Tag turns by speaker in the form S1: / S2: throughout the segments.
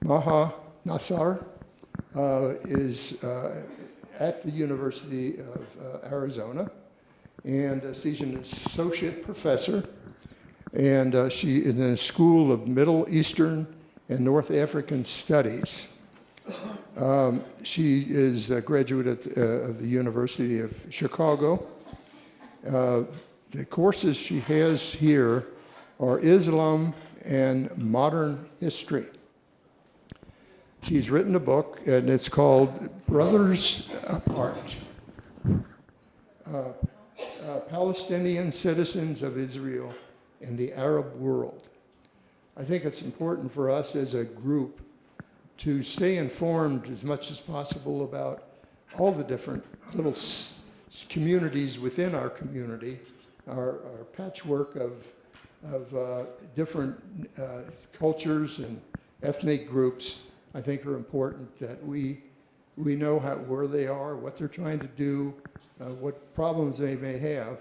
S1: Maha Nassar is at the University of Arizona, and she's an associate professor, and she is in a School of Middle Eastern and North African Studies. She is a graduate of the University of Chicago. The courses she has here are Islam and Modern History. She's written a book, and it's called Brothers Apart, Palestinian Citizens of Israel in the Arab World. I think it's important for us as a group to stay informed as much as possible about all the different little communities within our community, our patchwork of different cultures and ethnic groups. I think are important that we know where they are, what they're trying to do, what problems they may have,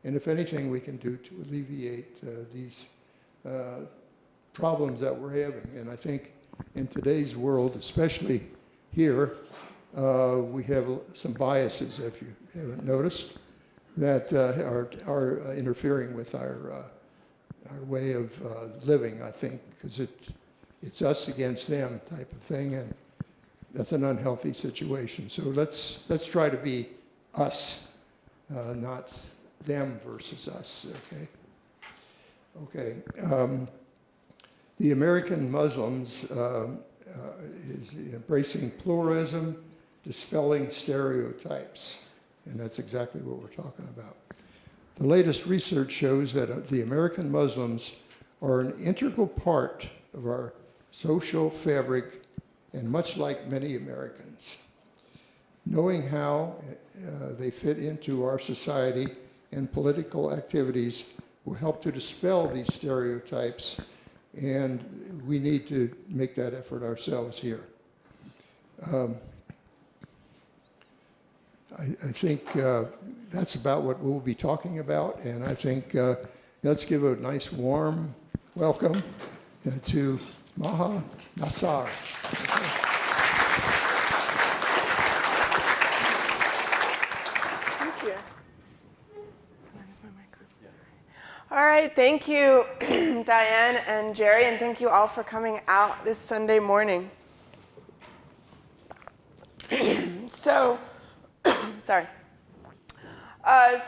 S1: and if anything we can do to alleviate these problems that we're having. And I think in today's world, especially here, we have some biases, if you haven't noticed, that are interfering with our way of living, I think, because it's us against them type of thing, and that's an unhealthy situation. So let's try to be us, not them versus us, okay? The American Muslims is embracing pluralism, dispelling stereotypes, and that's exactly what we're talking about. The latest research shows that the American Muslims are an integral part of our social fabric, and much like many Americans. Knowing how they fit into our society and political activities will help to dispel these stereotypes, and we need to make that effort ourselves here. I think that's about what we'll be talking about, and I think let's give a nice warm welcome to Maha Nassar.
S2: Thank you. Where's my microphone? All right, thank you, Diane and Jerry, and thank you all for coming out this Sunday morning. Sorry.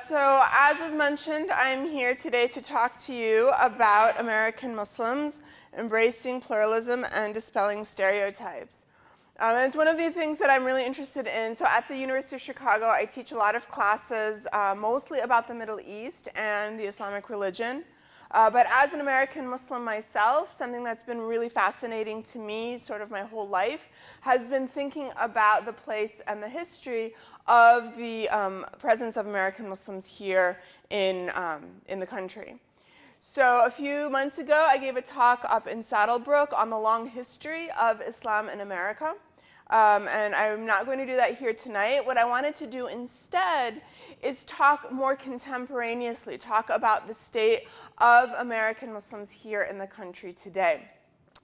S2: So as was mentioned, I'm here today to talk to you about American Muslims embracing pluralism and dispelling stereotypes. And it's one of the things that I'm really interested in. So at the University of Chicago, I teach a lot of classes, mostly about the Middle East and the Islamic religion. But as an American Muslim myself, something that's been really fascinating to me sort of my whole life has been thinking about the place and the history of the presence of American Muslims here in the country. So a few months ago, I gave a talk up in Saddlebrook on the long history of Islam in America. And I'm not going to do that here tonight. What I wanted to do instead is talk more contemporaneously, talk about the state of American Muslims here in the country today.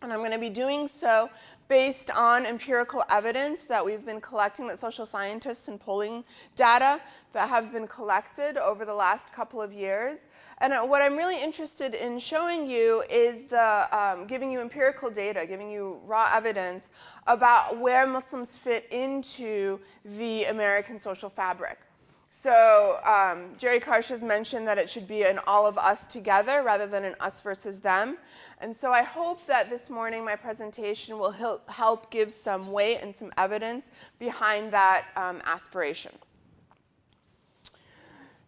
S2: And I'm going to be doing so based on empirical evidence that we've been collecting, that social scientists and polling data that have been collected over the last couple of years. And what I'm really interested in showing you is giving you empirical data, giving you raw evidence about where Muslims fit into the American social fabric. So Jerry Karsh has mentioned that it should be an all of us together rather than an us versus them. And so I hope that this morning my presentation will help give some weight and some evidence behind that aspiration.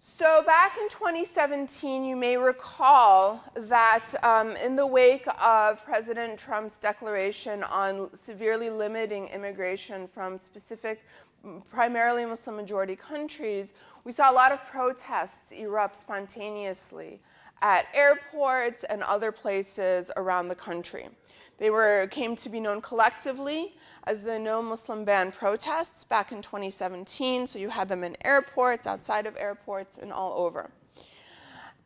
S2: So back in 2017, you may recall that in the wake of President Trump's declaration on severely limiting immigration from specific, primarily Muslim-majority countries, we saw a lot of protests erupt spontaneously at airports and other places around the country. They came to be known collectively as the No Muslim Ban protests back in 2017. So you had them in airports, outside of airports, and all over.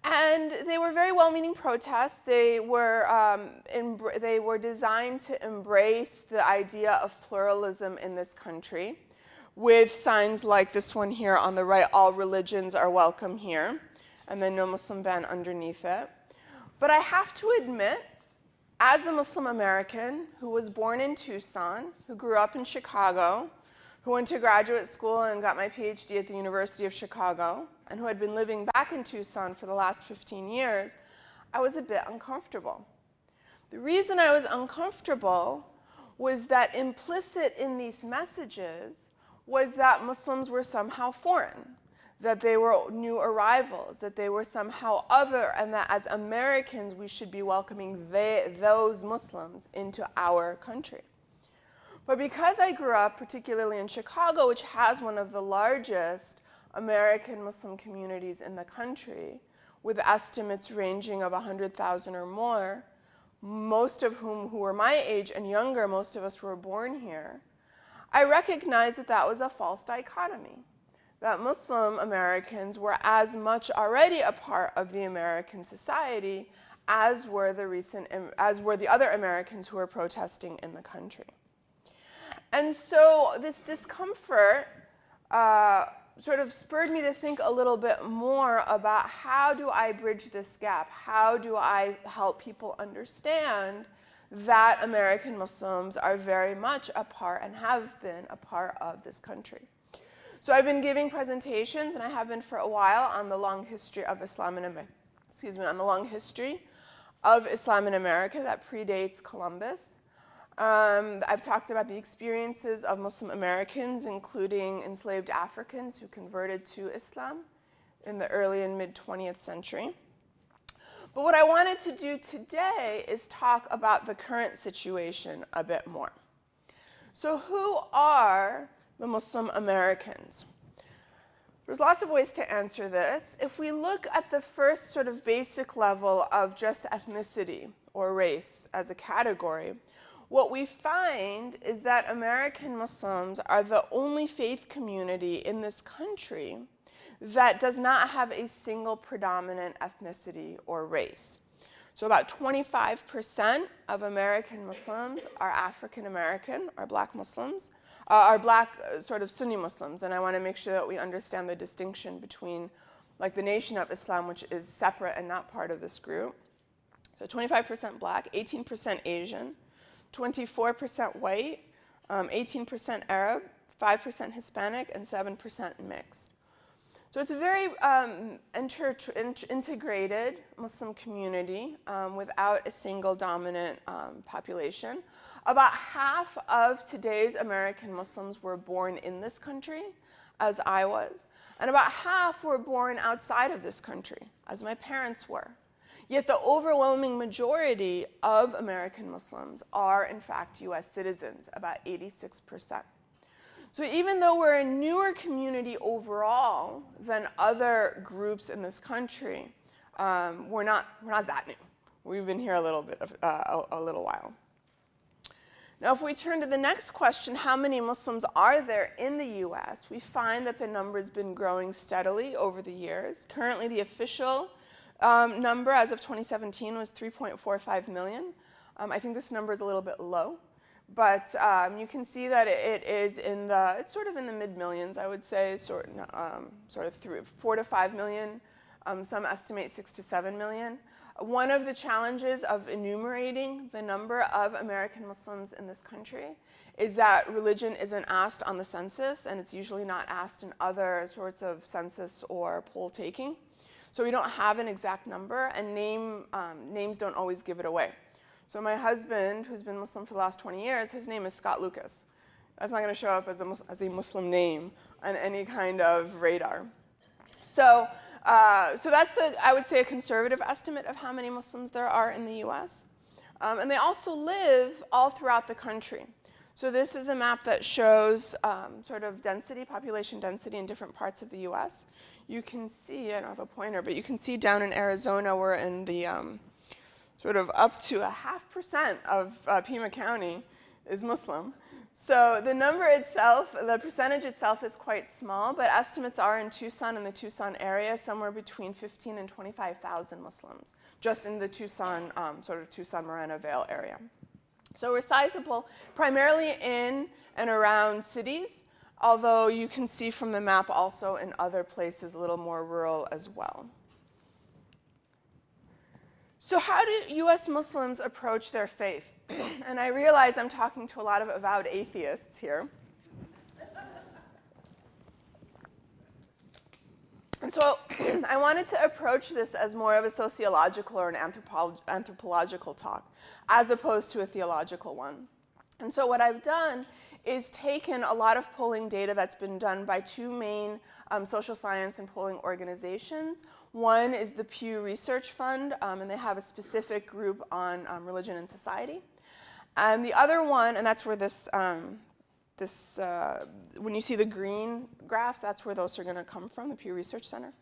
S2: And they were very well-meaning protests. They were designed to embrace the idea of pluralism in this country, with signs like this one here on the right, all religions are welcome here, and then no Muslim ban underneath it. But I have to admit, as a Muslim American who was born in Tucson, who grew up in Chicago, who went to graduate school and got my Ph.D. at the University of Chicago, and who had been living back in Tucson for the last 15 years, I was a bit uncomfortable. The reason I was uncomfortable was that implicit in these messages was that Muslims were somehow foreign, that they were new arrivals, that they were somehow other, and that as Americans we should be welcoming those Muslims into our country. But because I grew up particularly in Chicago, which has one of the largest American Muslim communities in the country, with estimates ranging of 100,000 or more, most of whom who were my age and younger, most of us were born here, I recognized that that was a false dichotomy, that Muslim Americans were as much already a part of the American society as were the other Americans who were protesting in the country. And so this discomfort sort of spurred me to think a little bit more about how do I bridge this gap? How do I help people understand that American Muslims are very much a part and have been a part of this country? So I've been giving presentations, and I have been for a while, on the long history of Islam in America, on the long history of Islam in America that predates Columbus. I've talked about the experiences of Muslim Americans, including enslaved Africans who converted to Islam in the early and mid-20th century. But what I wanted to do today is talk about the current situation a bit more. So who are the Muslim Americans? There's lots of ways to answer this. If we look at the first sort of basic level of just ethnicity or race as a category, what we find is that American Muslims are the only faith community in this country that does not have a single predominant ethnicity or race. So about 25% of American Muslims are African American, are black Muslims, are black sort of Sunni Muslims. And I want to make sure that we understand the distinction between like the Nation of Islam, which is separate and not part of this group. So 25% black, 18% Asian, 24% white, 18% Arab, 5% Hispanic, and 7% mixed. So it's a very integrated Muslim community without a single dominant population. About half of today's American Muslims were born in this country, as I was, and about half were born outside of this country, as my parents were. Yet the overwhelming majority of American Muslims are, in fact, US citizens, about 86%. So even though we're a newer community overall than other groups in this country, we're not that new. We've been here a little while. Now, if we turn to the next question, how many Muslims are there in the US? We find that the number has been growing steadily over the years. Currently, the official number as of 2017 was 3.45 million. I think this number is a little bit low, but you can see that it's sort of in the mid-millions, I would say, sort of 4 to 5 million. Some estimate 6 to 7 million. One of the challenges of enumerating the number of American Muslims in this country is that religion isn't asked on the census, and it's usually not asked in other sorts of census or poll taking. So we don't have an exact number, and names don't always give it away. So my husband, who's been Muslim for the last 20 years, his name is Scott Lucas. That's not going to show up as a Muslim name on any kind of radar. So that's I would say, a conservative estimate of how many Muslims there are in the US. And they also live all throughout the country. So this is a map that shows sort of population density in different parts of the US. You can see, I don't have a pointer, but you can see down in Arizona, we're in the sort of up to 0.5% of Pima County is Muslim. So the number itself, the percentage itself is quite small, but estimates are in Tucson and the Tucson area, somewhere between 15 and 25,000 Muslims, just in the Tucson, sort of Tucson-Moreno Vale area. So we're sizable, primarily in and around cities, although you can see from the map also in other places a little more rural as well. So how do US Muslims approach their faith? And I realize I'm talking to a lot of avowed atheists here. And so I wanted to approach this as more of a sociological or an anthropological talk, as opposed to a theological one. And so what I've done is taken a lot of polling data that's been done by two main social science and polling organizations. One is the Pew Research Fund, and they have a specific group on religion and society. And the other one, and that's where this, when you see the green graphs, that's where those are going to come from, the Pew Research Center.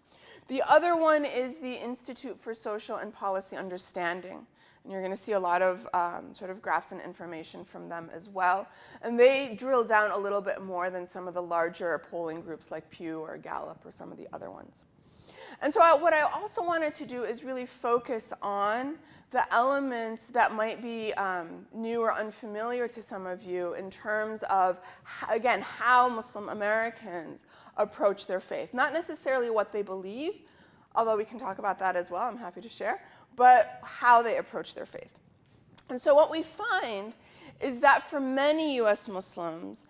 S2: The other one is the Institute for Social and Policy Understanding. And you're going to see a lot of sort of graphs and information from them as well. And they drill down a little bit more than some of the larger polling groups like Pew or Gallup or some of the other ones. And so what I also wanted to do is really focus on the elements that might be new or unfamiliar to some of you in terms of, again, how Muslim Americans approach their faith. Not necessarily what they believe, although we can talk about that as well, I'm happy to share, but how they approach their faith. And so what we find is that for many US Muslims,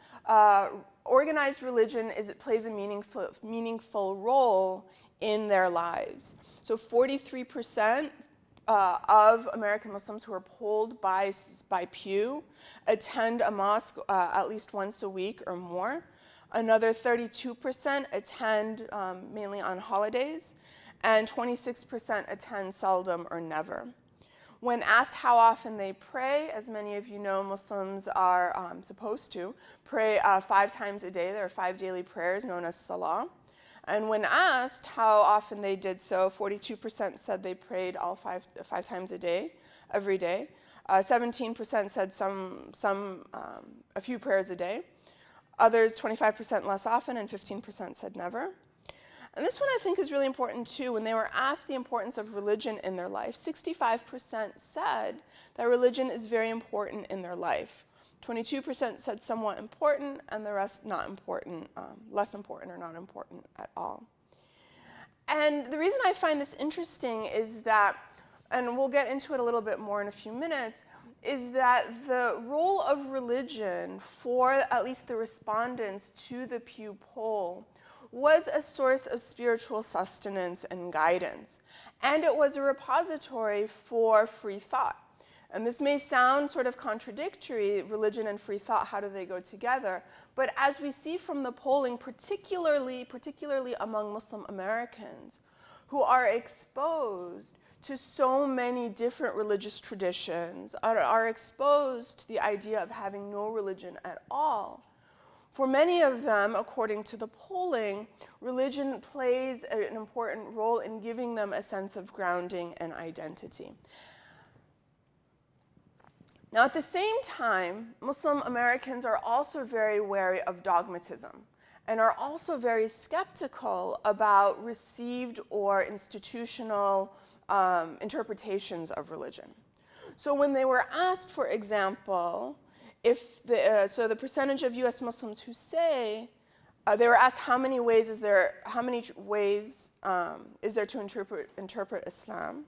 S2: organized religion plays a meaningful role in their lives. So 43% of American Muslims who are polled by Pew attend a mosque at least once a week or more. Another 32% attend mainly on holidays, and 26% attend seldom or never. When asked how often they pray, as many of you know, Muslims are supposed to pray 5 times a day. There are 5 daily prayers known as salah. And when asked how often they did so, 42% said they prayed all five times a day, every day. 17% said a few prayers a day. Others, 25% less often, and 15% said never. And this one I think is really important too. When they were asked the importance of religion in their life, 65% said that religion is very important in their life. 22% said somewhat important, and the rest not important, less important or not important at all. And the reason I find this interesting is that, and we'll get into it a little bit more in a few minutes, is that the role of religion for at least the respondents to the Pew poll was a source of spiritual sustenance and guidance. And it was a repository for free thought. And this may sound sort of contradictory, religion and free thought, how do they go together? But as we see from the polling, particularly among Muslim Americans, who are exposed to so many different religious traditions, are exposed to the idea of having no religion at all, for many of them, according to the polling, religion plays an important role in giving them a sense of grounding and identity. Now, at the same time, Muslim Americans are also very wary of dogmatism and are also very skeptical about received or institutional interpretations of religion. So when they were asked, for example, so the percentage of US Muslims who say, they were asked how many ways is there to interpret Islam?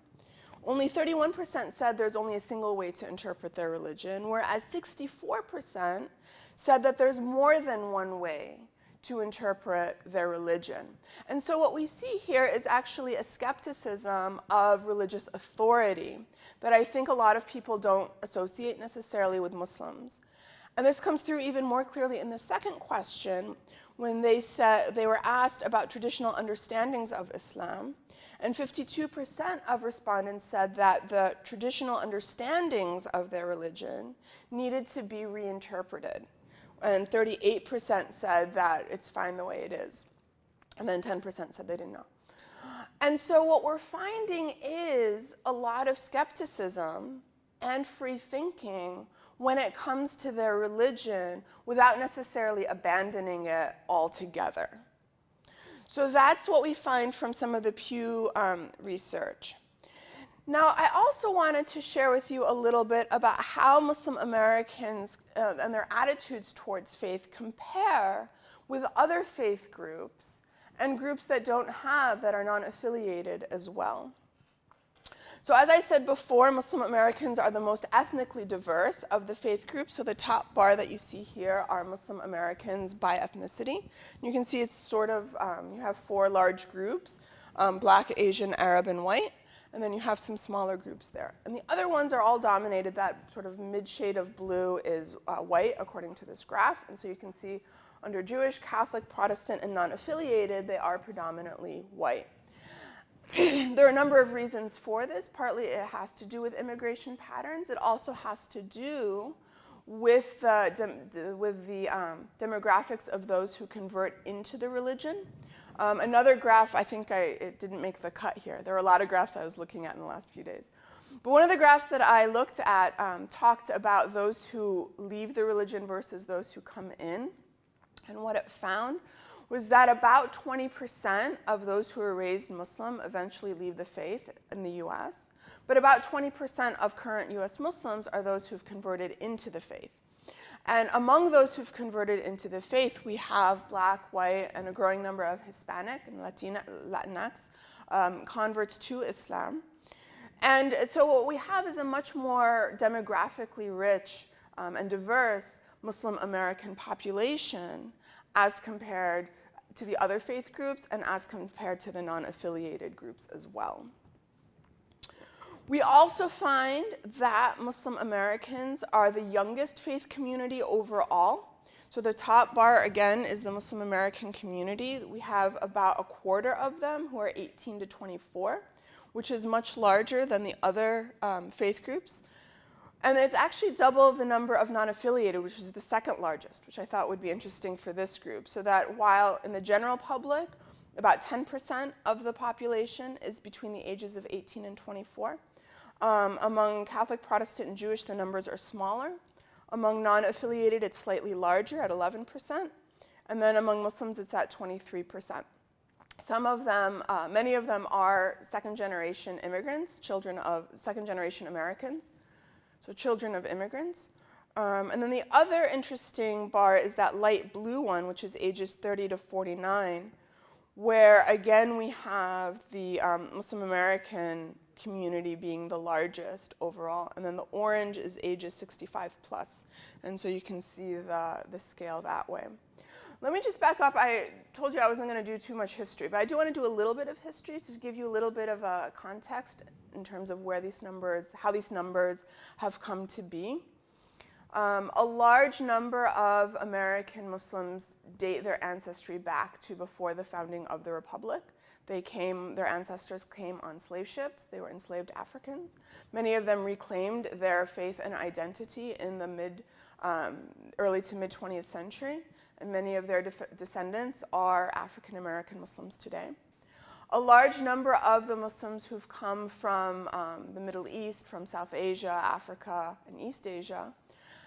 S2: Only 31% said there's only a single way to interpret their religion, whereas 64% said that there's more than one way to interpret their religion. And so what we see here is actually a skepticism of religious authority that I think a lot of people don't associate necessarily with Muslims. And this comes through even more clearly in the second question when they were asked about traditional understandings of Islam. And 52% of respondents said that the traditional understandings of their religion needed to be reinterpreted. And 38% said that it's fine the way it is. And then 10% said they didn't know. And so what we're finding is a lot of skepticism and free thinking when it comes to their religion without necessarily abandoning it altogether. So that's what we find from some of the Pew research. Now, I also wanted to share with you a little bit about how Muslim Americans and their attitudes towards faith compare with other faith groups and groups that are non-affiliated as well. So as I said before, Muslim Americans are the most ethnically diverse of the faith groups. So the top bar that you see here are Muslim Americans by ethnicity. You can see it's sort of, you have 4 large groups, Black, Asian, Arab, and white. And then you have some smaller groups there. And the other ones are all dominated. That sort of mid-shade of blue is white, according to this graph. And so you can see under Jewish, Catholic, Protestant, and non-affiliated, they are predominantly white. There are a number of reasons for this. Partly it has to do with immigration patterns. It also has to do with the demographics of those who convert into the religion. Another graph, I think it didn't make the cut here. There were a lot of graphs I was looking at in the last few days. But one of the graphs that I looked at talked about those who leave the religion versus those who come in. And what it found was that about 20% of those who are raised Muslim eventually leave the faith in the US. But about 20% of current US Muslims are those who've converted into the faith. And among those who've converted into the faith, we have Black, white, and a growing number of Hispanic and Latinx converts to Islam. And so what we have is a much more demographically rich and diverse Muslim American population as compared to the other faith groups and as compared to the non-affiliated groups as well. We also find that Muslim Americans are the youngest faith community overall. So the top bar, again, is the Muslim American community. We have about a quarter of them who are 18 to 24, which is much larger than the other faith groups. And it's actually double the number of non-affiliated, which is the second largest, which I thought would be interesting for this group. So that while in the general public, about 10% of the population is between the ages of 18 and 24. Among Catholic, Protestant, and Jewish, the numbers are smaller. Among non-affiliated, it's slightly larger at 11%. And then among Muslims, it's at 23%. Some of them, many of them are second-generation immigrants, children of second-generation Americans, so children of immigrants. And then the other interesting bar is that light blue one, which is ages 30 to 49, where again we have the Muslim American community being the largest overall, and then the orange is ages 65 plus, and so you can see the scale that way. Let me just back up. I told you I wasn't going to do too much history, but I do want to do a little bit of history to give you a little bit of a context in terms of where these numbers, how these numbers have come to be. A large number of American Muslims date their ancestry back to before the founding of the Republic. Their ancestors came on slave ships. They were enslaved Africans. Many of them reclaimed their faith and identity in the early to mid 20th century, and many of their descendants are African American Muslims today. A large number of the Muslims who've come from the Middle East, from South Asia, Africa, and East Asia,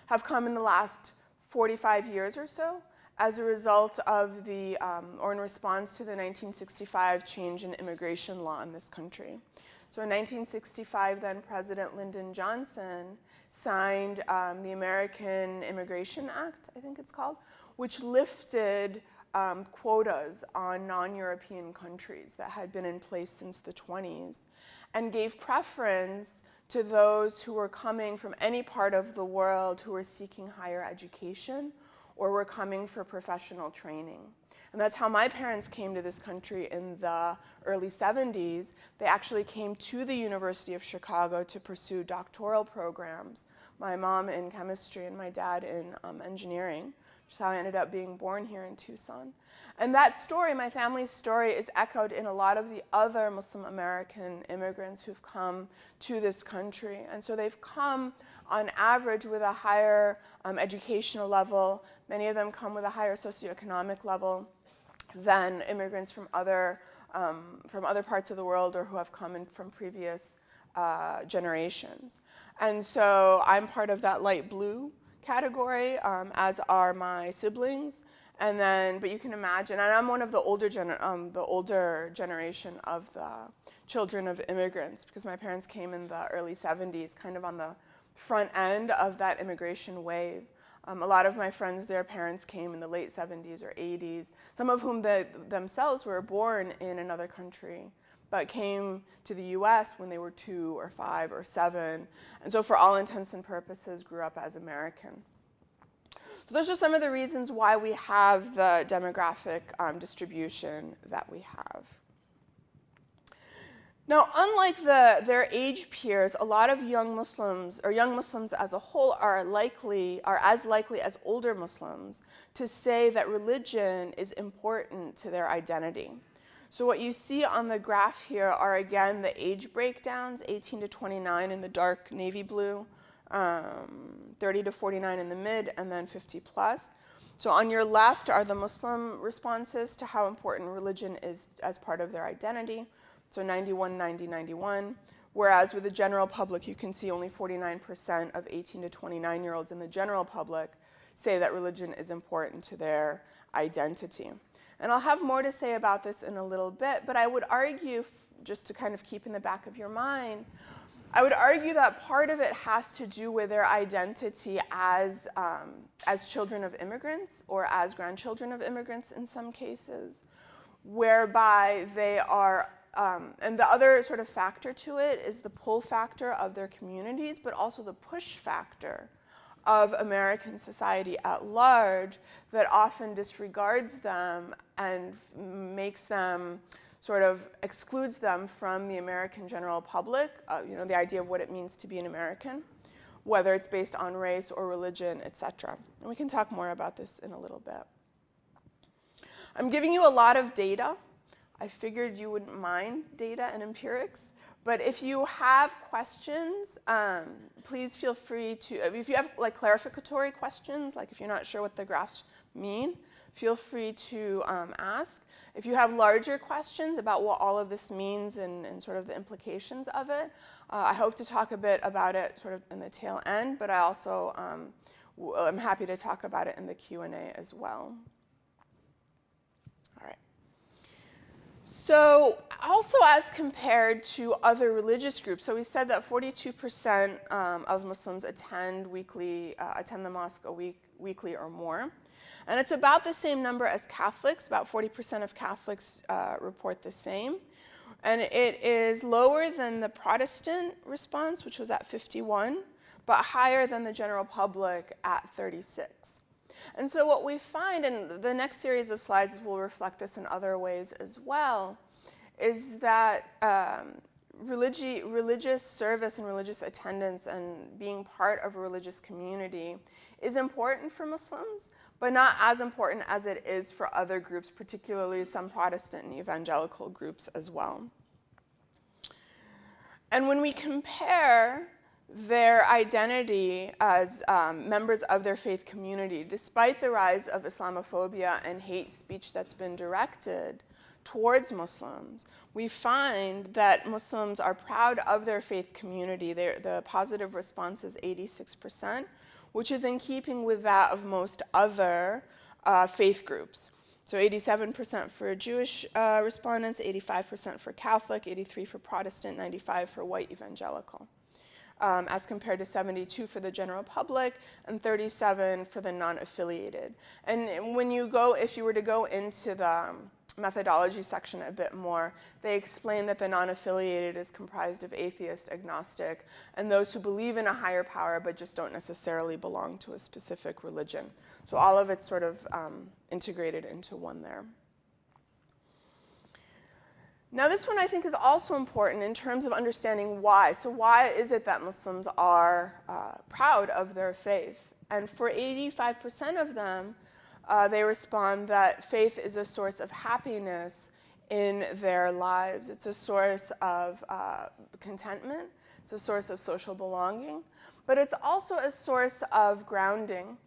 S2: have come in the last 45 years or so as a result of or in response to the 1965 change in immigration law in this country. So in 1965, then President Lyndon Johnson signed the American Immigration Act, I think it's called, which lifted quotas on non-European countries that had been in place since the 20s and gave preference to those who were coming from any part of the world who were seeking higher education or were coming for professional training. And that's how my parents came to this country in the early 70s. They actually came to the University of Chicago to pursue doctoral programs, my mom in chemistry and my dad in engineering, which is how I ended up being born here in Tucson. And that story, my family's story, is echoed in a lot of the other Muslim American immigrants who've come to this country. And so they've come on average with a higher educational level. Many of them come with a higher socioeconomic level than immigrants from other parts of the world or who have come in from previous generations. And so I'm part of that light blue category, as are my siblings. And then, but you can imagine, and I'm one of the older generation of the children of immigrants, because my parents came in the early 70s, kind of on the front end of that immigration wave. A lot of my friends, their parents came in the late 70s or 80s, some of whom themselves were born in another country, but came to the US when they were 2 or 5 or 7, and so for all intents and purposes grew up as American. So those are some of the reasons why we have the demographic distribution that we have. Now, unlike their age peers, a lot of young Muslims, or young Muslims as a whole, are as likely as older Muslims to say that religion is important to their identity. So what you see on the graph here are, again, the age breakdowns, 18 to 29 in the dark navy blue, 30 to 49 in the mid, and then 50 plus. So on your left are the Muslim responses to how important religion is as part of their identity. So 91, 90, 91. Whereas with the general public, you can see only 49% of 18 to 29-year-olds in the general public say that religion is important to their identity. And I'll have more to say about this in a little bit, but I would argue, just to kind of keep in the back of your mind, I would argue that part of it has to do with their identity as children of immigrants, or as grandchildren of immigrants in some cases, whereby they are, and the other sort of factor to it is the pull factor of their communities, but also the push factor of American society at large that often disregards them and makes them, sort of excludes them from the American general public, the idea of what it means to be an American, whether it's based on race or religion, etc. And we can talk more about this in a little bit. I'm giving you a lot of data. I figured you wouldn't mind data and empirics. But if you have questions, please feel free to, if you have like clarificatory questions, like if you're not sure what the graphs mean, feel free to ask. If you have larger questions about what all of this means and sort of the implications of it, I hope to talk a bit about it sort of in the tail end, but I also am happy to talk about it in the Q&A as well. All right. So also as compared to other religious groups, so we said that 42% of Muslims attend the mosque weekly or more. And it's about the same number as Catholics. About 40% of Catholics report the same. And it is lower than the Protestant response, which was at 51, but higher than the general public at 36. And so what we find, and the next series of slides will reflect this in other ways as well, is that religious service and religious attendance and being part of a religious community is important for Muslims, but not as important as it is for other groups, particularly some Protestant and evangelical groups as well. And when we compare their identity as members of their faith community, despite the rise of Islamophobia and hate speech that's been directed towards Muslims, we find that Muslims are proud of their faith community. The positive response is 86%, which is in keeping with that of most other faith groups. So 87% for Jewish respondents, 85% for Catholic, 83% for Protestant, 95% for white evangelical, as compared to 72% for the general public and 37% for the non-affiliated. And when you go, if you were to go into the methodology section a bit more, they explain that the non-affiliated is comprised of atheist, agnostic, and those who believe in a higher power but just don't necessarily belong to a specific religion. So all of it's sort of integrated into one there. Now this one I think is also important in terms of understanding why. So why is it that Muslims are proud of their faith? And for 85% of them, they respond that faith is a source of happiness in their lives. It's a source of contentment. It's a source of social belonging. But it's also a source of grounding.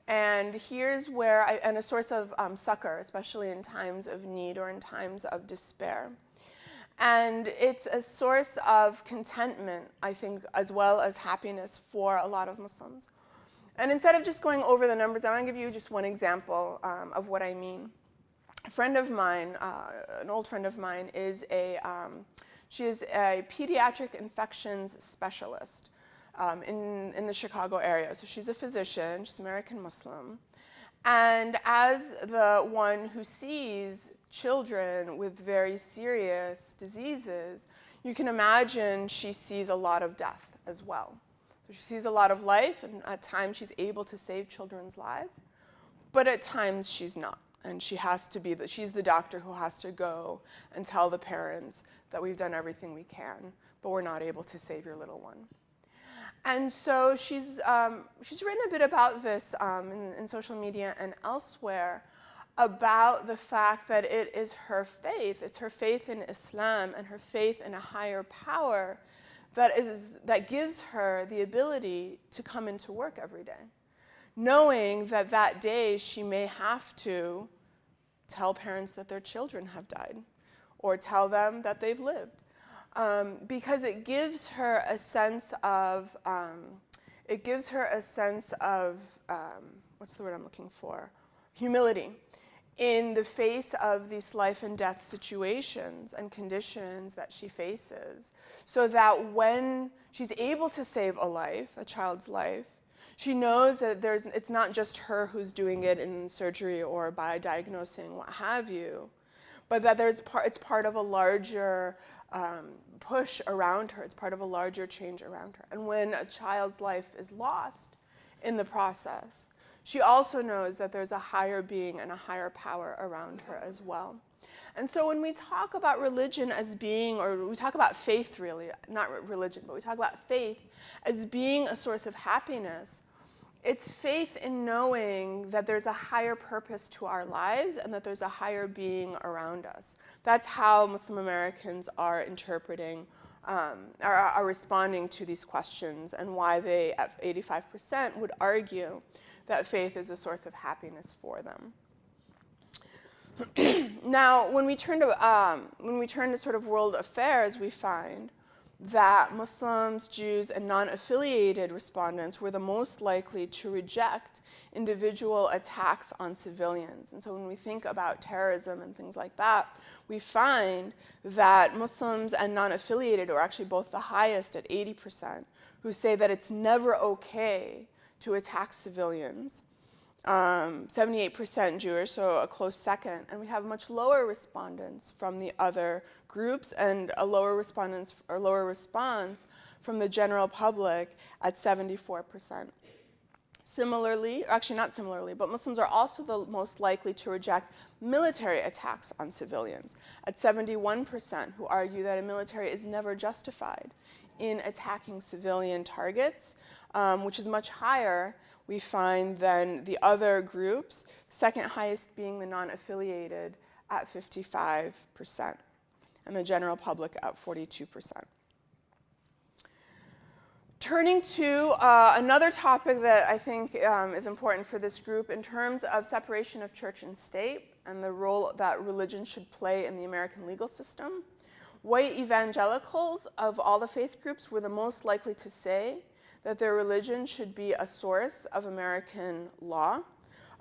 S2: And here's where, and a source of succor, especially in times of need or in times of despair. And it's a source of contentment, I think, as well as happiness for a lot of Muslims. And instead of just going over the numbers, I want to give you just one example of what I mean. A friend of mine, an old friend of mine, she is a pediatric infections specialist in the Chicago area. So she's a physician, she's American Muslim. And as the one who sees children with very serious diseases, you can imagine she sees a lot of death as well. So she sees a lot of life, and at times she's able to save children's lives, but at times she's not. And she's the doctor who has to go and tell the parents that we've done everything we can, but we're not able to save your little one. And so she's written a bit about this in social media and elsewhere, about the fact that it is her faith, it's her faith in Islam and her faith in a higher power that gives her the ability to come into work every day, knowing that that day she may have to tell parents that their children have died or tell them that they've lived. Because it gives her a sense of, what's the word I'm looking for? Humility in the face of these life and death situations and conditions that she faces, so that when she's able to save a life, a child's life, she knows that it's not just her who's doing it in surgery or by diagnosing, what have you, but that it's part of a larger push around her. It's part of a larger change around her. And when a child's life is lost in the process, she also knows that there's a higher being and a higher power around her as well. And so when we talk about religion as being, or we talk about faith really, not religion, but we talk about faith as being a source of happiness, it's faith in knowing that there's a higher purpose to our lives and that there's a higher being around us. That's how Muslim Americans are interpreting, are responding to these questions, and why they, at 85%, would argue that faith is a source of happiness for them. Now, when we turn to sort of world affairs, we find that Muslims, Jews, and non-affiliated respondents were the most likely to reject individual attacks on civilians. And so when we think about terrorism and things like that, we find that Muslims and non-affiliated are actually both the highest at 80%, who say that it's never okay to attack civilians. 78% Jewish, so a close second, and we have much lower respondents from the other groups, and a lower response from the general public at 74%. Similarly, actually not similarly, but Muslims are also the most likely to reject military attacks on civilians at 71%, who argue that a military is never justified in attacking civilian targets, which is much higher, we find, than the other groups, second highest being the non-affiliated at 55%, and the general public at 42%. Turning to another topic that I think is important for this group in terms of separation of church and state and the role that religion should play in the American legal system, white evangelicals of all the faith groups were the most likely to say that their religion should be a source of American law.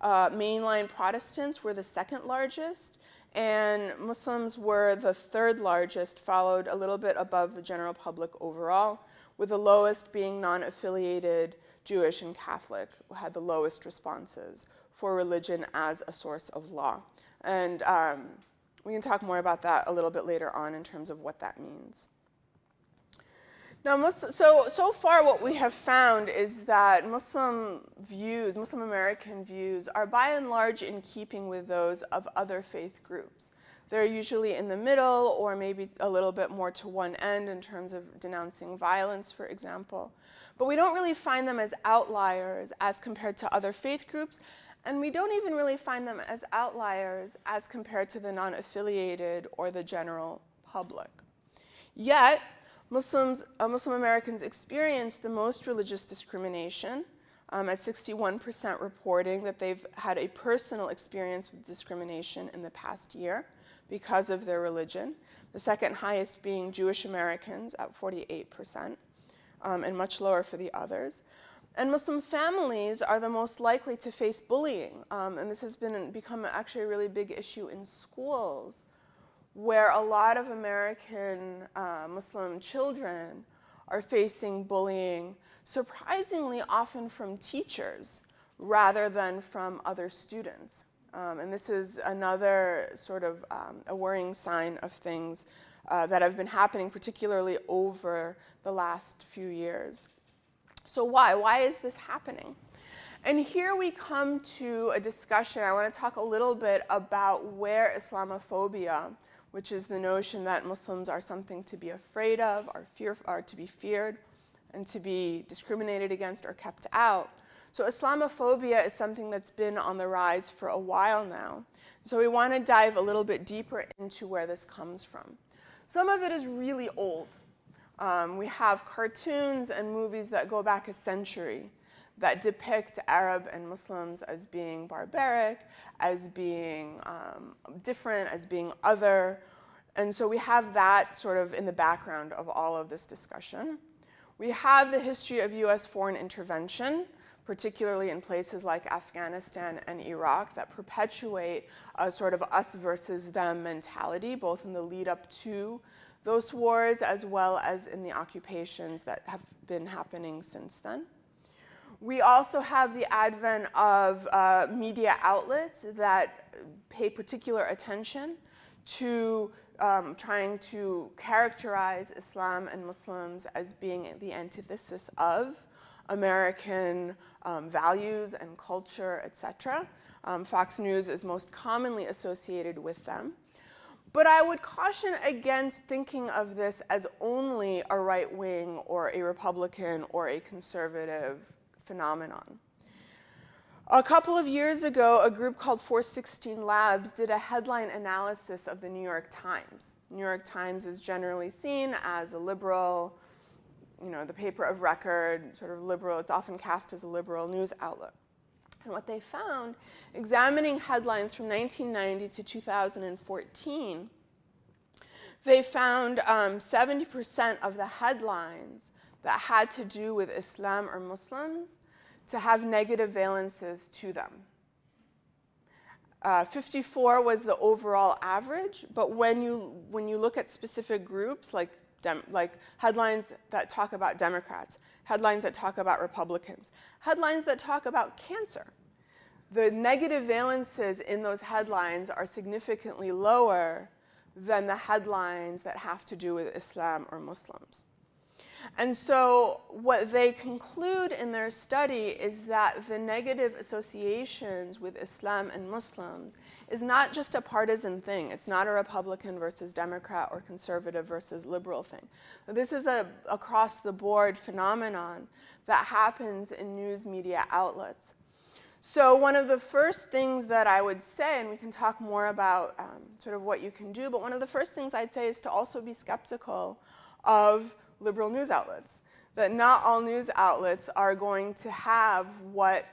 S2: Mainline Protestants were the second largest, and Muslims were the third largest, followed a little bit above the general public overall, with the lowest being non-affiliated Jewish and Catholic, who had the lowest responses for religion as a source of law. And we can talk more about that a little bit later on in terms of what that means. Now, so far what we have found is that Muslim American views, are by and large in keeping with those of other faith groups. They're usually in the middle, or maybe a little bit more to one end in terms of denouncing violence, for example. But we don't really find them as outliers as compared to other faith groups, and we don't even really find them as outliers as compared to the non-affiliated or the general public. Yet, Muslim Americans experience the most religious discrimination, at 61% reporting that they've had a personal experience with discrimination in the past year. because of their religion. The second highest being Jewish Americans at 48%, and much lower for the others. And Muslim families are the most likely to face bullying, and this has become actually a really big issue in schools, where a lot of American Muslim children are facing bullying, surprisingly often from teachers rather than from other students. And this is another sort of a worrying sign of things that have been happening, particularly over the last few years. So why? Why is this happening? And here we come to a discussion. I want to talk a little bit about where Islamophobia, which is the notion that Muslims are something to be afraid of, are to be feared, and to be discriminated against or kept out. So Islamophobia is something that's been on the rise for a while now. So we want to dive a little bit deeper into where this comes from. Some of it is really old. We have cartoons and movies that go back a century that depict Arab and Muslims as being barbaric, as being different, as being other. And so we have that sort of in the background of all of this discussion. We have the history of US foreign intervention, particularly in places like Afghanistan and Iraq, that perpetuate a sort of us versus them mentality, both in the lead up to those wars as well as in the occupations that have been happening since then. We also have the advent of media outlets that pay particular attention to trying to characterize Islam and Muslims as being the antithesis of American values and culture, etc. Fox News is most commonly associated with them. But I would caution against thinking of this as only a right-wing or a Republican or a conservative phenomenon. A couple of years ago, a group called 416 Labs did a headline analysis of the New York Times. The New York Times is generally seen as a liberal, the paper of record, sort of liberal. It's often cast as a liberal news outlet. And what they found, examining headlines from 1990 to 2014, they found 70% of the headlines that had to do with Islam or Muslims to have negative valences to them. 54 was the overall average, but when you look at specific groups like headlines that talk about Democrats, headlines that talk about Republicans, headlines that talk about cancer, the negative valences in those headlines are significantly lower than the headlines that have to do with Islam or Muslims. And so what they conclude in their study is that the negative associations with Islam and Muslims is not just a partisan thing. It's not a Republican versus Democrat or conservative versus liberal thing. This is a across-the-board phenomenon that happens in news media outlets. So one of the first things that I would say, and we can talk more about sort of what you can do, but one of the first things I'd say is to also be skeptical of liberal news outlets. That not all news outlets are going to have what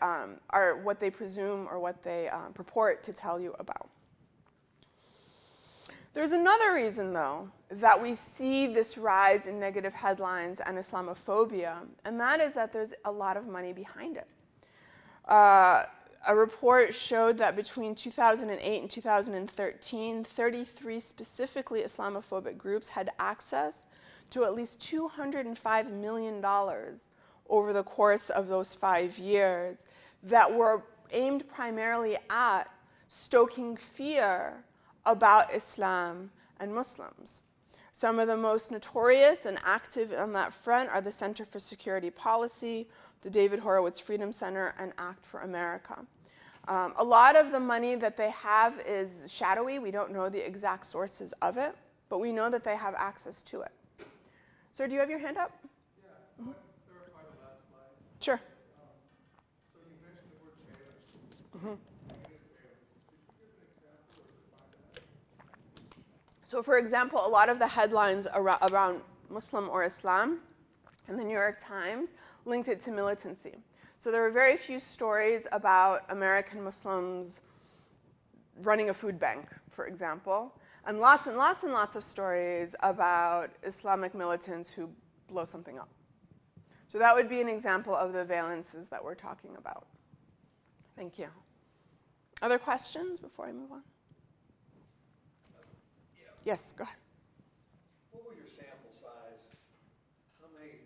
S2: they presume or what they purport to tell you about. There's another reason, though, that we see this rise in negative headlines and Islamophobia, and that is that there's a lot of money behind it. A report showed that between 2008 and 2013, 33 specifically Islamophobic groups had access to at least $205 million over the course of those 5 years that were aimed primarily at stoking fear about Islam and Muslims. Some of the most notorious and active on that front are the Center for Security Policy, the David Horowitz Freedom Center, and Act for America. A lot of the money that they have is shadowy. We don't know the exact sources of it, but we know that they have access to it. Sir, do you have your hand up?
S3: Yeah, I want to clarify the last slide.
S2: Sure.
S3: So you mentioned the word valence. Negative valence. Could you give an example or define that?
S2: So for example, a lot of the headlines around Muslim or Islam in the New York Times linked it to militancy. So there were very few stories about American Muslims running a food bank, for example. and lots and lots and lots of stories about Islamic militants who blow something up. So that would be an example of the valences that we're talking about. Thank you. Other questions before I move on? Yes, go ahead.
S3: What were your sample size? How many?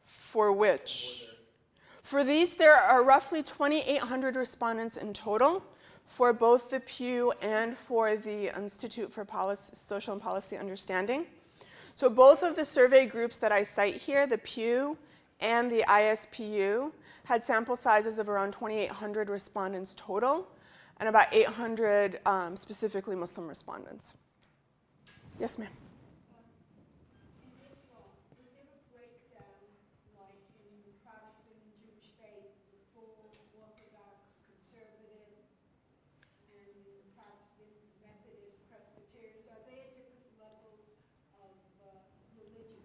S2: For which? For these, there are roughly 2,800 respondents in total for both the Pew and for the Institute for Social and Policy Understanding. So both of the survey groups that I cite here, the Pew and the ISPU, had sample sizes of around 2,800 respondents total, and about 800 specifically Muslim respondents. Yes, ma'am.
S4: In Islam, is there a breakdown, like in the Protestant and Jewish faith, Reform, Orthodox, Conservative, and in the Protestant, Methodist, Presbyterians? Are they at different levels of religion?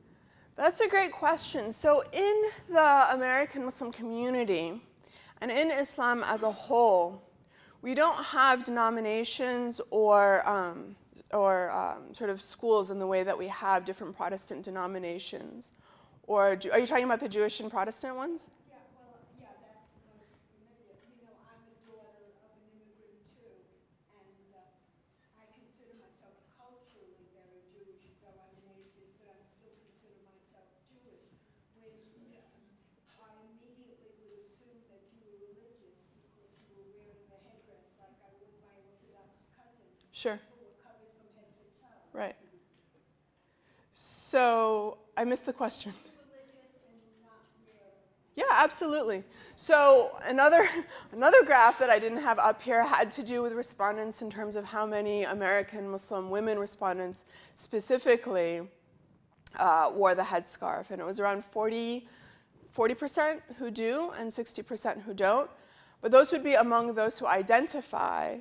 S2: That's a great question. So in the American Muslim community, and in Islam as a whole, we don't have denominations or sort of schools in the way that we have different Protestant denominations. Or are you talking about the Jewish and Protestant ones?
S4: Yeah, well, yeah, that's most familiar. You know, I'm a daughter of an immigrant too, and I consider myself culturally very Jewish, though I'm an atheist, but I still consider myself Jewish. When I immediately would assume that you were religious because you were wearing the headdress like I would my Orthodox cousins.
S2: Sure.
S4: Who were covered from head to toe.
S2: Right. So I missed the question.
S4: Religious and not mere.
S2: Yeah, absolutely. So another graph that I didn't have up here had to do with respondents in terms of how many American Muslim women respondents specifically wore the headscarf. And it was around 40% who do and 60% who don't. But those would be among those who identify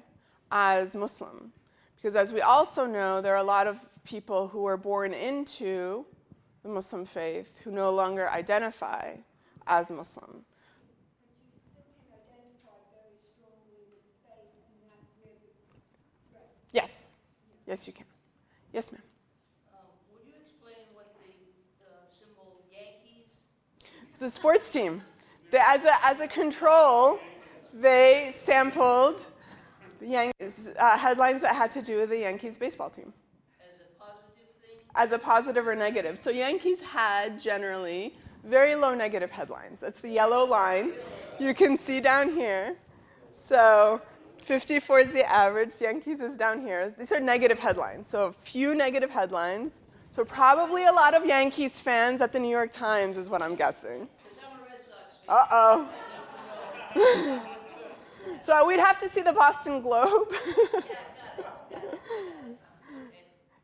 S2: as Muslim. Because as we also know, there are a lot of people who were born into the Muslim faith who no longer identify as Muslim.
S4: But you still can identify very strongly with faith and not with dress.
S2: Yes. Yes, you can. Yes, ma'am.
S5: Would you explain what the symbol Yankees?
S2: It's the sports team. As a control, they sampled the Yankees, headlines that had to do with the Yankees baseball team.
S5: As a positive thing?
S2: As a positive or negative. So Yankees had generally very low negative headlines. That's the yellow line. You can see down here. So 54 is the average. Yankees is down here. These are negative headlines. So a few negative headlines. So probably a lot of Yankees fans at the New York Times is what I'm guessing.
S5: Because I'm a Red Sox fan.
S2: Uh-oh. So we'd have to see the Boston Globe.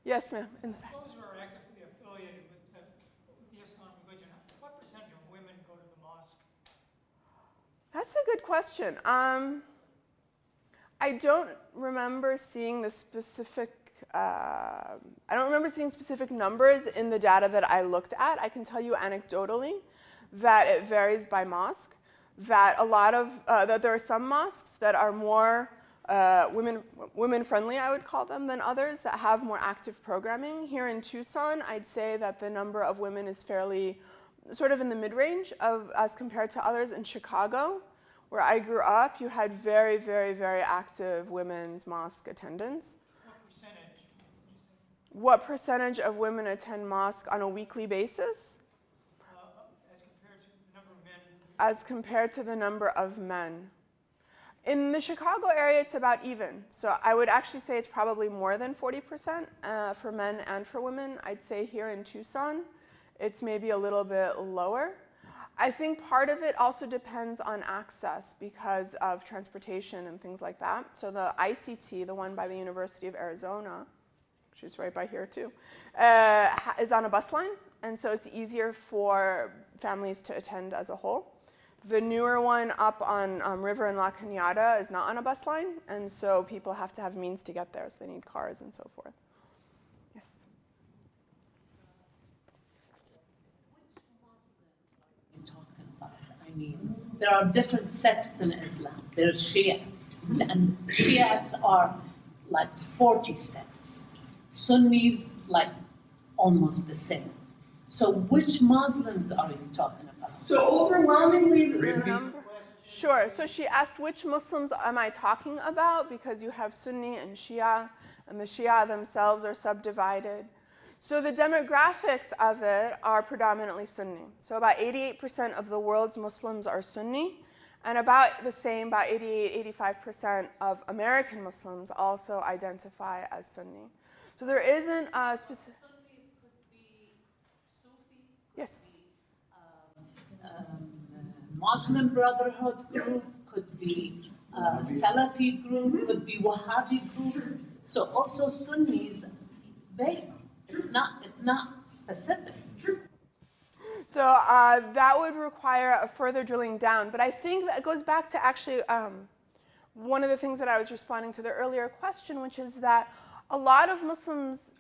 S2: Yes, ma'am. In the back.
S6: Those who are actively affiliated with the Islam religion, what percentage of women go to the mosque?
S2: That's a good question. I don't remember seeing the specific. I don't remember seeing specific numbers in the data that I looked at. I can tell you anecdotally that it varies by mosque. That that there are some mosques that are more women-friendly, I would call them, than others that have more active programming. Here in Tucson, I'd say that the number of women is fairly sort of in the mid-range as compared to others. In Chicago, where I grew up, you had very, very, very active women's mosque attendance.
S6: What percentage?
S2: What percentage of women attend mosque on a weekly basis?
S6: As compared to the number of men?
S2: As compared to the number of men. In the Chicago area, it's about even. So I would actually say it's probably more than 40% for men and for women. I'd say here in Tucson, it's maybe a little bit lower. I think part of it also depends on access because of transportation and things like that. So the ICT, the one by the University of Arizona, which is right by here too, is on a bus line. And so it's easier for families to attend as a whole. The newer one up on River in La Cañada is not on a bus line, and so people have to have means to get there, so they need cars and so forth. Yes?
S5: Which Muslims are you talking about? I mean, there are different sects in Islam. There's Shiites, and Shiites are like 40 sects. Sunnis, like almost the same. So which Muslims are you talking about?
S7: So overwhelmingly,
S2: Sure. So she asked, which Muslims am I talking about? Because you have Sunni and Shia, and the Shia themselves are subdivided. So the demographics of it are predominantly Sunni. So about 88% of the world's Muslims are Sunni, and about the same, about 88-85% of American Muslims also identify as Sunni. So there isn't a specific.
S5: Sunnis could be Sufi.
S2: Yes.
S5: Muslim Brotherhood group, could be Salafi group, could be Wahhabi group. So also Sunnis, it's not specific.
S2: So that would require a further drilling down. But I think that goes back to actually one of the things that I was responding to the earlier question, which is that a lot of Muslims,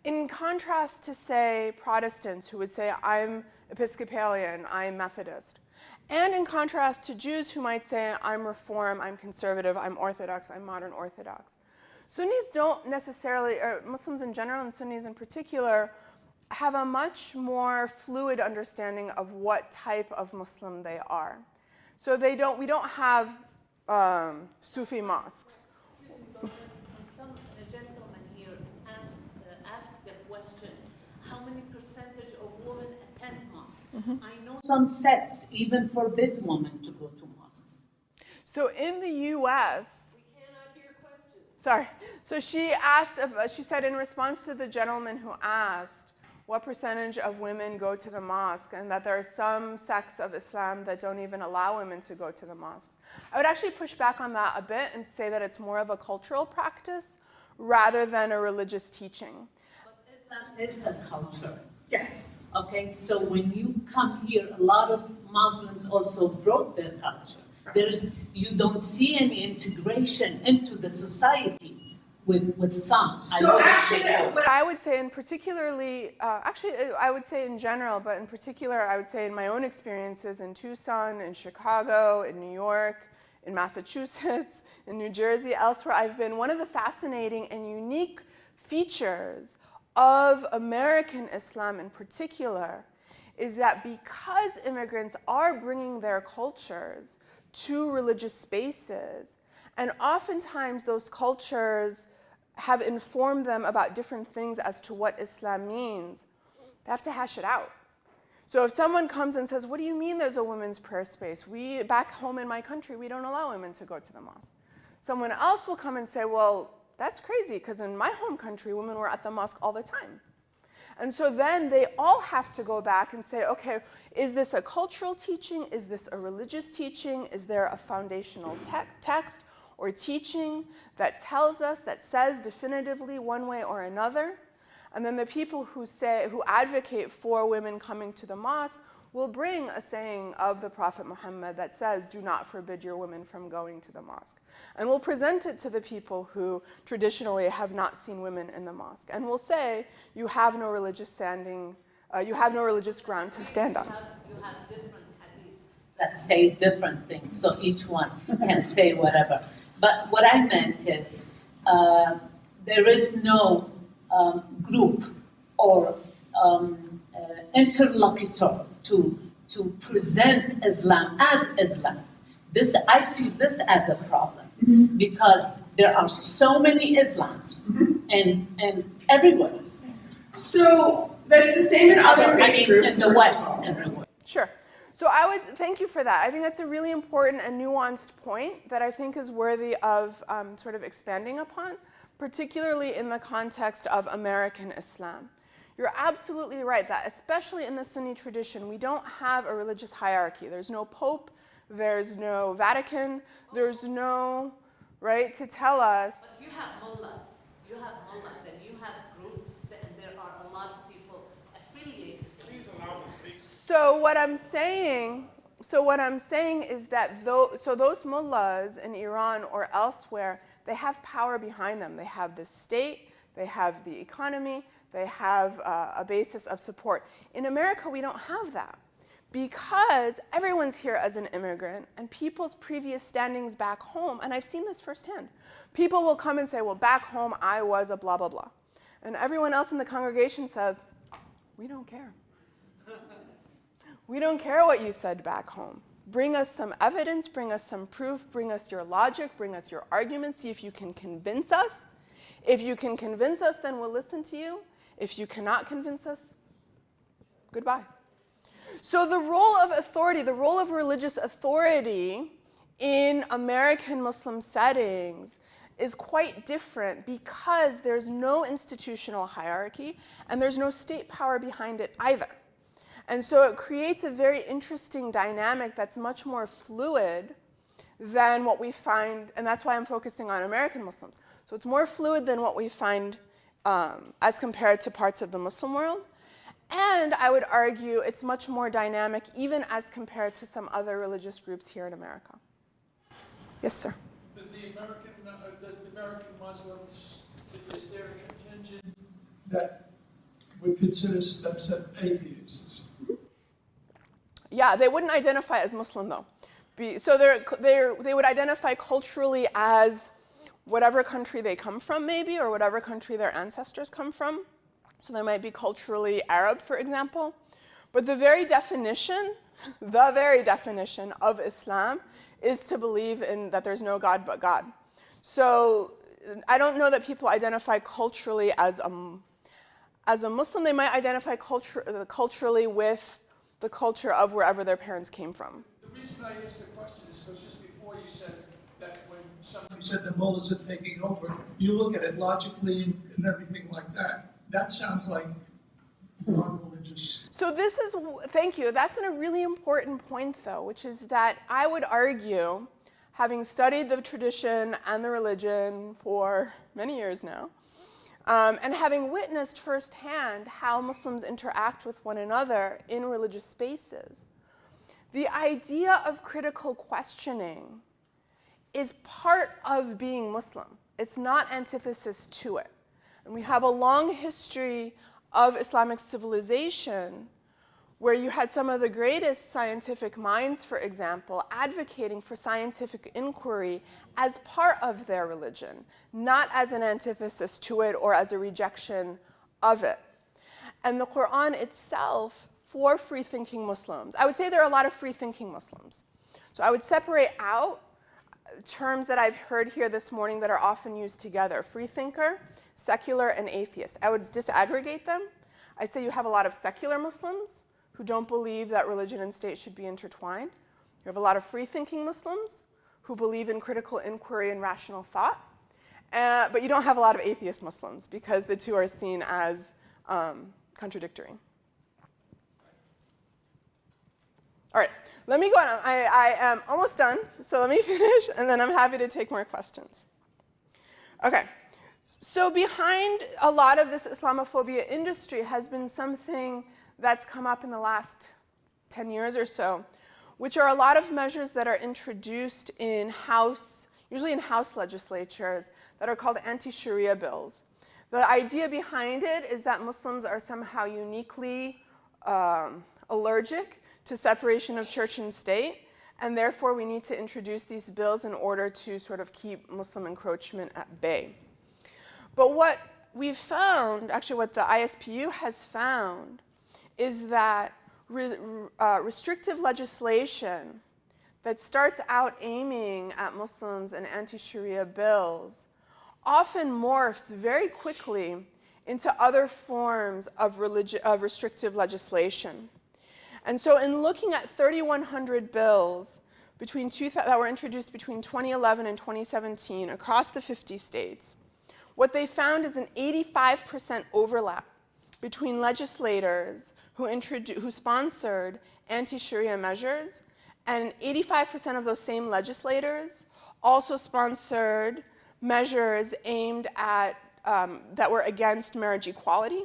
S2: in contrast to, say, Protestants who would say, I'm Episcopalian, I'm Methodist, and in contrast to Jews who might say, I'm Reform, I'm Conservative, I'm Orthodox, I'm Modern Orthodox. Sunnis don't necessarily, or Muslims in general and Sunnis in particular, have a much more fluid understanding of what type of Muslim they are. So we don't have Sufi mosques.
S5: A gentleman here asked the question, how many percentage of women attend mosques? I know some sects even forbid women to go to mosques.
S2: So in the U.S., we cannot hear questions. Sorry. So she said in response to the gentleman who asked, what percentage of women go to the mosque, and that there are some sects of Islam that don't even allow women to go to the mosques. I would actually push back on that a bit and say that it's more of a cultural practice rather than a religious teaching.
S5: But Islam is a culture.
S7: yes.
S5: Okay, so when you come here, a lot of Muslims also broke their culture. You don't see any integration into the society with some.
S7: So actually,
S2: But I would say in particularly, I would say in general, but in particular, I would say in my own experiences in Tucson, in Chicago, in New York, in Massachusetts, in New Jersey, elsewhere I've been, one of the fascinating and unique features of American Islam in particular is that because immigrants are bringing their cultures to religious spaces, and oftentimes those cultures have informed them about different things as to what Islam means, they have to hash it out. So if someone comes and says, what do you mean there's a women's prayer space? Back home in my country, we don't allow women to go to the mosque. Someone else will come and say, well, that's crazy, because in my home country, women were at the mosque all the time. And so then they all have to go back and say, okay, is this a cultural teaching? Is this a religious teaching? Is there a foundational text or teaching that tells us, that says definitively one way or another? And then the people who advocate for women coming to the mosque will bring a saying of the Prophet Muhammad that says, do not forbid your women from going to the mosque. And we'll present it to the people who traditionally have not seen women in the mosque. And we'll say, you have no religious standing, you have no religious ground to stand on.
S5: You have different hadiths that say different things, so each one can say whatever. But what I meant is, there is no group or interlocutor to present Islam as Islam. I see this as a problem because there are so many Islams and everywhere.
S7: So that's the same in other faith groups.
S5: In the West, everywhere.
S2: Sure. So thank you for that. I think that's a really important and nuanced point that I think is worthy of sort of expanding upon, particularly in the context of American Islam. You're absolutely right that especially in the Sunni tradition, we don't have a religious hierarchy. There's no pope, there's no Vatican, there's no, right, to tell us.
S5: But you have mullahs, and you have groups, and there are a lot of people affiliated.
S3: Please allow the speaker.
S2: So what I'm saying is that those mullahs in Iran or elsewhere, they have power behind them. They have the state, they have the economy, they have a basis of support. In America, we don't have that because everyone's here as an immigrant and people's previous standings back home, and I've seen this firsthand. People will come and say, well, back home, I was a blah, blah, blah. And everyone else in the congregation says, we don't care. We don't care what you said back home. Bring us some evidence, bring us some proof, bring us your logic, bring us your arguments, see if you can convince us. If you can convince us, then we'll listen to you. If you cannot convince us, goodbye. So the role of authority, the role of religious authority in American Muslim settings is quite different because there's no institutional hierarchy and there's no state power behind it either. And so it creates a very interesting dynamic that's much more fluid than what we find, and that's why I'm focusing on American Muslims. So it's more fluid than what we find as compared to parts of the Muslim world. And I would argue it's much more dynamic even as compared to some other religious groups here in America. Yes, sir?
S3: Does the American Muslims, is there a contingent that would consider themselves atheists?
S2: Yeah, they wouldn't identify as Muslim though. So they would identify culturally as whatever country they come from maybe, or whatever country their ancestors come from. So they might be culturally Arab, for example. But the very definition of Islam is to believe in that there's no God but God. So I don't know that people identify culturally as a Muslim. They might identify culturally with the culture of wherever their parents came from.
S3: The reason I asked the question is because just before you said that when somebody said the mullahs are taking over, you look at it logically and everything like that. That sounds like non-religious.
S2: So this is, thank you, that's a really important point though, which is that I would argue, having studied the tradition and the religion for many years now, and having witnessed firsthand how Muslims interact with one another in religious spaces, the idea of critical questioning is part of being Muslim. It's not antithesis to it. And we have a long history of Islamic civilization where you had some of the greatest scientific minds, for example, advocating for scientific inquiry as part of their religion, not as an antithesis to it or as a rejection of it. And the Quran itself, for free-thinking Muslims, I would say there are a lot of free-thinking Muslims. So I would separate out terms that I've heard here this morning that are often used together: freethinker, secular, and atheist. I would disaggregate them. I'd say you have a lot of secular Muslims who don't believe that religion and state should be intertwined. You have a lot of free-thinking Muslims who believe in critical inquiry and rational thought. But you don't have a lot of atheist Muslims because the two are seen as contradictory. All right, let me go on. I am almost done, so let me finish, and then I'm happy to take more questions. Okay, so behind a lot of this Islamophobia industry has been something that's come up in the last 10 years or so, which are a lot of measures that are introduced in usually in House legislatures, that are called anti-Sharia bills. The idea behind it is that Muslims are somehow uniquely allergic to separation of church and state, and therefore we need to introduce these bills in order to sort of keep Muslim encroachment at bay. But what we've found, actually what the ISPU has found, is that restrictive legislation that starts out aiming at Muslims and anti-Sharia bills often morphs very quickly into other forms of restrictive legislation. And so in looking at 3,100 bills that were introduced between 2011 and 2017 across the 50 states, what they found is an 85% overlap between legislators who sponsored anti-Sharia measures, and 85% of those same legislators also sponsored measures aimed at, that were against marriage equality,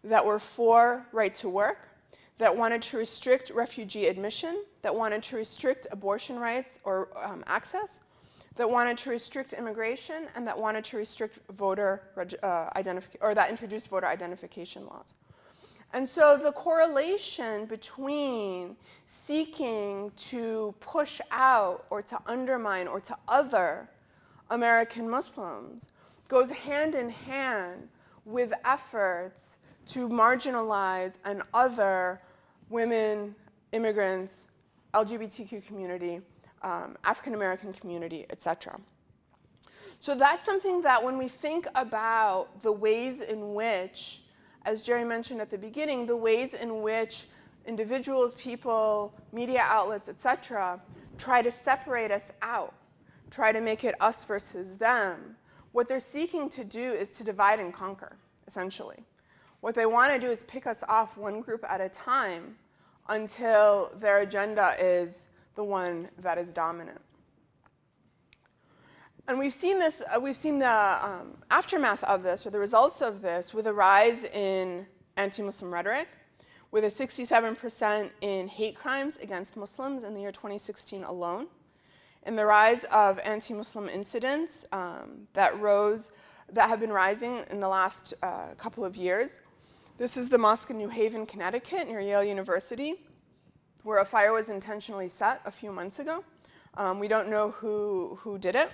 S2: that were for right to work, that wanted to restrict refugee admission, that wanted to restrict abortion rights or access, that wanted to restrict immigration, and that wanted to restrict voter identification, or that introduced voter identification laws. And so the correlation between seeking to push out or to undermine or to other American Muslims goes hand in hand with efforts to marginalize and other women, immigrants, LGBTQ community, African American community, etc. So that's something that when we think about the ways in which, as Jerry mentioned at the beginning, the ways in which individuals, people, media outlets, etc., try to separate us out, try to make it us versus them, what they're seeking to do is to divide and conquer, essentially. What they want to do is pick us off one group at a time until their agenda is the one that is dominant. And we've seen this, we've seen the aftermath of this, or the results of this, with a rise in anti-Muslim rhetoric, with a 67% in hate crimes against Muslims in the year 2016 alone, and the rise of anti-Muslim incidents that have been rising in the last couple of years. This is the mosque in New Haven, Connecticut, near Yale University, where a fire was intentionally set a few months ago. We don't know who did it.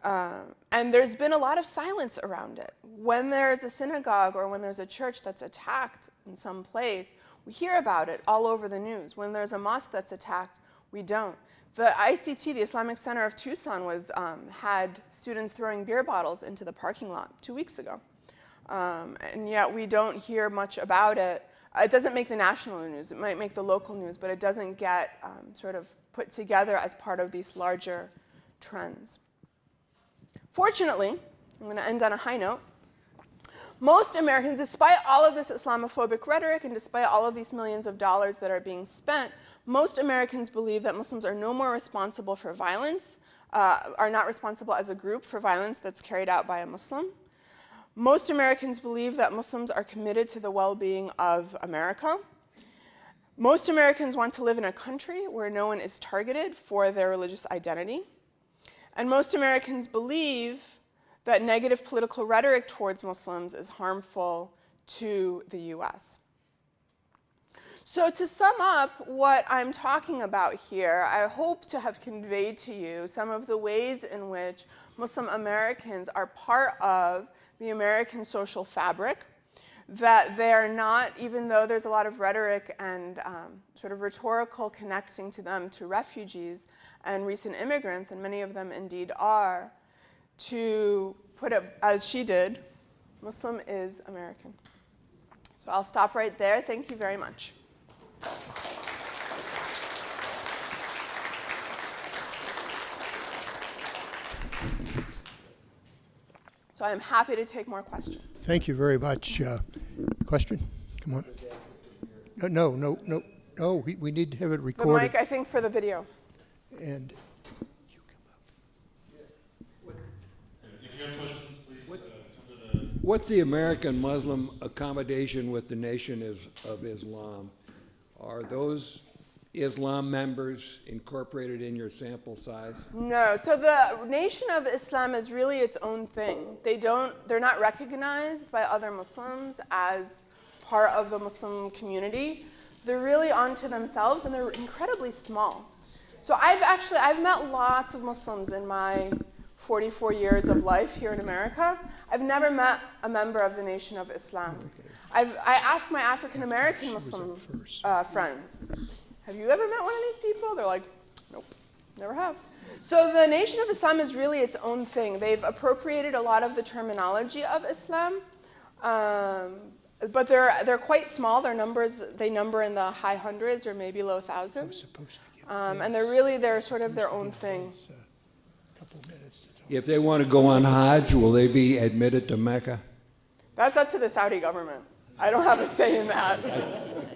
S2: And there's been a lot of silence around it. When there's a synagogue or when there's a church that's attacked in some place, we hear about it all over the news. When there's a mosque that's attacked, we don't. The ICT, the Islamic Center of Tucson, had students throwing beer bottles into the parking lot 2 weeks ago. And yet we don't hear much about it. It doesn't make the national news. It might make the local news, but it doesn't get sort of put together as part of these larger trends. Fortunately, I'm going to end on a high note. Most Americans, despite all of this Islamophobic rhetoric and despite all of these millions of dollars that are being spent, most Americans believe that Muslims are no more responsible for violence, are not responsible as a group for violence that's carried out by a Muslim. Most Americans believe that Muslims are committed to the well-being of America. Most Americans want to live in a country where no one is targeted for their religious identity. And most Americans believe that negative political rhetoric towards Muslims is harmful to the US. So to sum up what I'm talking about here, I hope to have conveyed to you some of the ways in which Muslim Americans are part of the American social fabric, that they are not, even though there's a lot of rhetoric and sort of rhetorical connecting to them to refugees and recent immigrants, and many of them indeed are, to put it as she did, Muslim is American. So I'll stop right there. Thank you very much. So I'm happy to take more questions.
S1: Thank you very much. Question? Come on. No, we need to have it
S2: The
S1: recorded.
S2: mic, I think, for the video.
S1: And
S8: If you have questions, please come to the...
S9: What's the American Muslim accommodation with the Nation of Islam? Are those Islam members incorporated in your sample size?
S2: No, so the Nation of Islam is really its own thing. They're not recognized by other Muslims as part of the Muslim community. They're really onto themselves, and they're incredibly small. So I've met lots of Muslims in my 44 years of life here in America. I've never met a member of the Nation of Islam. I asked my African American Muslim friends, have you ever met one of these people? They're like, nope, never have. So the Nation of Islam is really its own thing. They've appropriated a lot of the terminology of Islam, but they're quite small. They number in the high hundreds or maybe low thousands. And they're sort of their own thing.
S9: If they want to go on Hajj, will they be admitted to Mecca?
S2: That's up to the Saudi government. I don't have a say in that.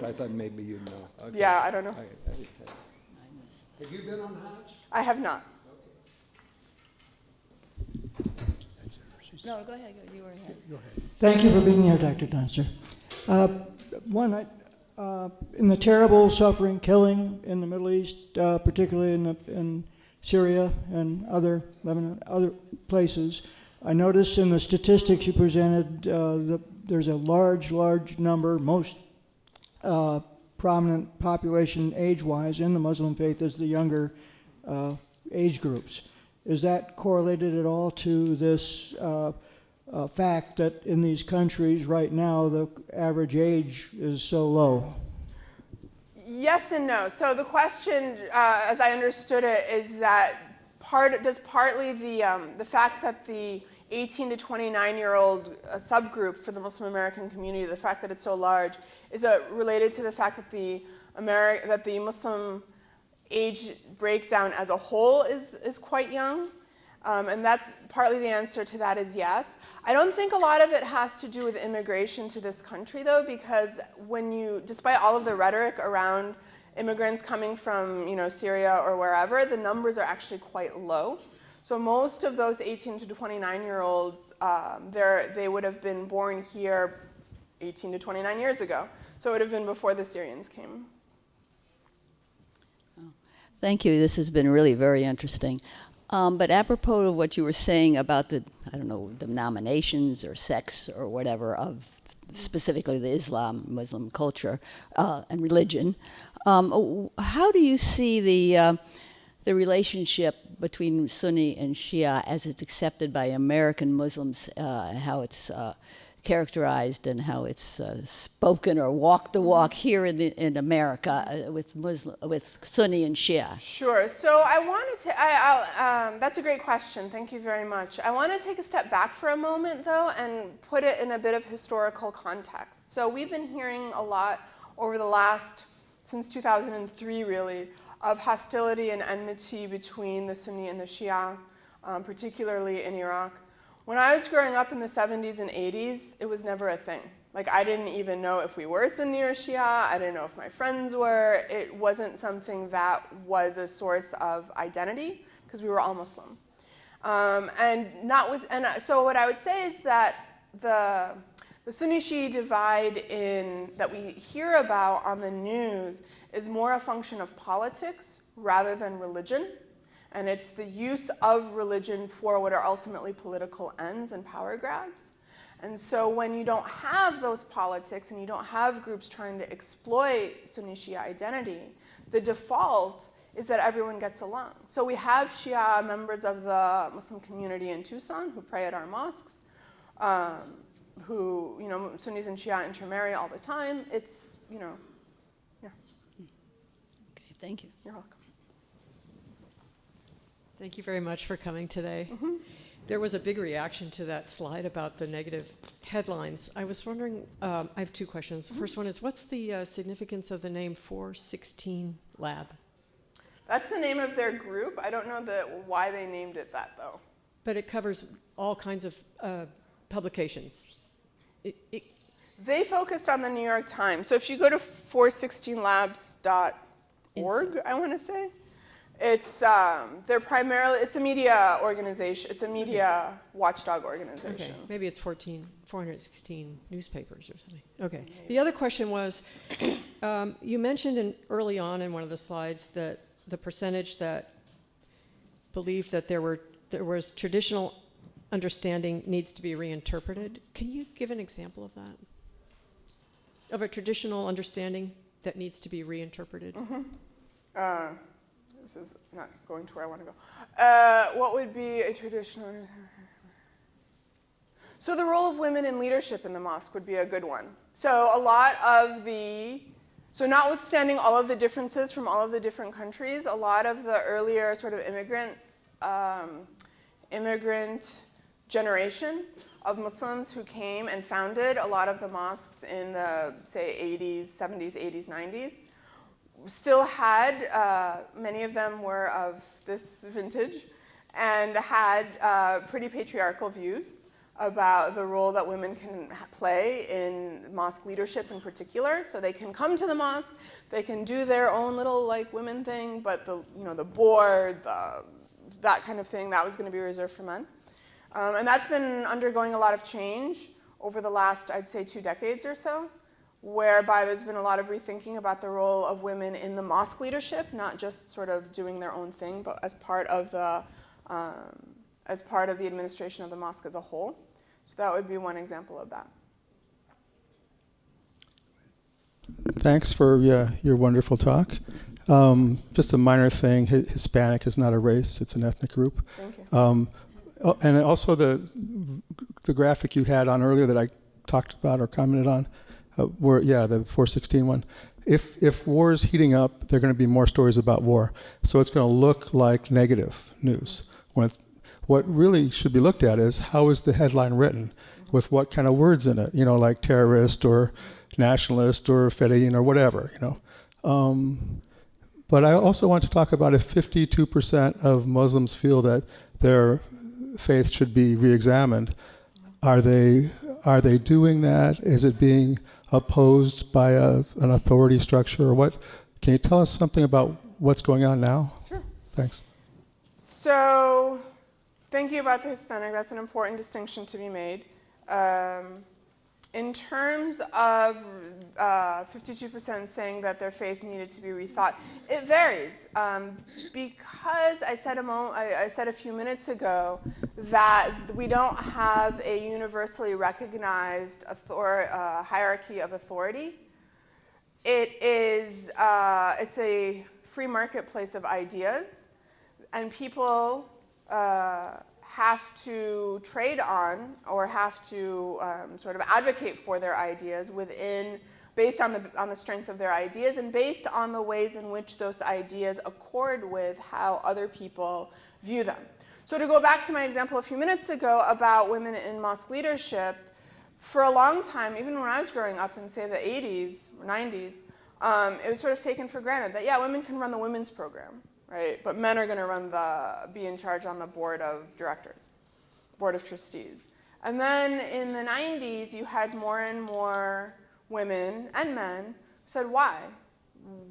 S9: I thought maybe you'd know. Okay.
S2: Yeah, I don't know.
S9: Have you been on Hajj?
S2: I have not.
S10: No, go ahead. You were ahead.
S11: Thank you for being here, Dr. Nassar. In the terrible suffering, killing in the Middle East, particularly in Syria and other places, I noticed in the statistics you presented there's a large number, most prominent population age-wise in the Muslim faith is the younger age groups. Is that correlated at all to this fact that in these countries right now the average age is so low?
S2: Yes and no. So the question, as I understood it, is that partly the fact that the 18 to 29-year-old subgroup for the Muslim American community, the fact that it's so large, is related to the fact that the Muslim age breakdown as a whole is quite young. And that's partly the answer to that is yes. I don't think a lot of it has to do with immigration to this country, though, because despite all of the rhetoric around immigrants coming from, Syria or wherever, the numbers are actually quite low. So most of those 18 to 29-year-olds, they would have been born here 18 to 29 years ago. So it would have been before the Syrians came.
S10: Thank you. This has been really very interesting. But apropos of what you were saying about the denominations or sects or whatever of specifically the Muslim culture and religion, how do you see the relationship between Sunni and Shia as it's accepted by American Muslims, how it's characterized and how it's spoken or walked the walk here in America with Sunni and Shia?
S2: Sure. So I wanted to. That's a great question. Thank you very much. I want to take a step back for a moment, though, and put it in a bit of historical context. So we've been hearing a lot over the since 2003, really, of hostility and enmity between the Sunni and the Shia, particularly in Iraq. When I was growing up in the 70s and 80s, it was never a thing. Like, I didn't even know if we were Sunni or Shia. I didn't know if my friends were. It wasn't something that was a source of identity, because we were all Muslim. So what I would say is that the Sunni-Shia divide that we hear about on the news is more a function of politics rather than religion. And it's the use of religion for what are ultimately political ends and power grabs. And so when you don't have those politics and you don't have groups trying to exploit Sunni-Shia identity, the default is that everyone gets along. So we have Shia members of the Muslim community in Tucson who pray at our mosques, who, Sunnis and Shia intermarry all the time. It's, yeah.
S10: Okay, thank you.
S2: You're welcome.
S12: Thank you very much for coming today.
S2: Mm-hmm.
S12: There was a big reaction to that slide about the negative headlines. I was wondering, I have two questions. The first one is, what's the significance of the name 416 Lab?
S2: That's the name of their group. I don't know why they named it that, though.
S12: But it covers all kinds of publications.
S2: They focused on the New York Times. So if you go to 416labs.org, I want to say, it's a media organization. It's a media watchdog organization.
S12: Okay, maybe it's 416 newspapers or something. Okay. The other question was, you mentioned early on in one of the slides that the percentage that believed that there was traditional understanding needs to be reinterpreted. Can you give an example of that? Of a traditional understanding that needs to be reinterpreted?
S2: Mm-hmm. This is not going to where I want to go. What would be a traditional? So the role of women in leadership in the mosque would be a good one. So notwithstanding all of the differences from all of the different countries, a lot of the earlier sort of immigrant generation of Muslims who came and founded a lot of the mosques in the, say, 80s, 70s, 80s, 90s, still had, many of them were of this vintage, and had pretty patriarchal views about the role that women can play in mosque leadership in particular. So they can come to the mosque, they can do their own little women thing, but the board, that kind of thing, that was going to be reserved for men. And that's been undergoing a lot of change over the last, I'd say, 2 decades or so, whereby there's been a lot of rethinking about the role of women in the mosque leadership, not just sort of doing their own thing, but as part of the administration of the mosque as a whole. So that would be one example of that.
S13: Thanks for your wonderful talk. Just a minor thing, Hispanic is not a race, it's an ethnic group.
S2: Thank you.
S13: And also the the graphic you had on earlier that I talked about or commented on, the 416 one. If war is heating up, there are going to be more stories about war. So it's going to look like negative news. What really should be looked at is how is the headline written, with what kind of words in it, like terrorist or nationalist or fedayeen or whatever, But I also want to talk about if 52% of Muslims feel that their faith should be re-examined, are they doing that? Is it being opposed by an authority structure or what? Can you tell us something about what's going on now?
S2: Sure.
S13: Thanks.
S2: So, thinking about the Hispanic, that's an important distinction to be made. In terms of 52% saying that their faith needed to be rethought, it varies. Because I said a few minutes ago that we don't have a universally recognized hierarchy of authority. It's a free marketplace of ideas, and people have to trade on or have to sort of advocate for their ideas based on the strength of their ideas and based on the ways in which those ideas accord with how other people view them. So to go back to my example a few minutes ago about women in mosque leadership, for a long time, even when I was growing up in, say, the 80s or 90s, it was sort of taken for granted that, yeah, women can run the women's program. Right? But men are going to be in charge on the board of directors, board of trustees. And then in the 90s, you had more and more women and men who said, why?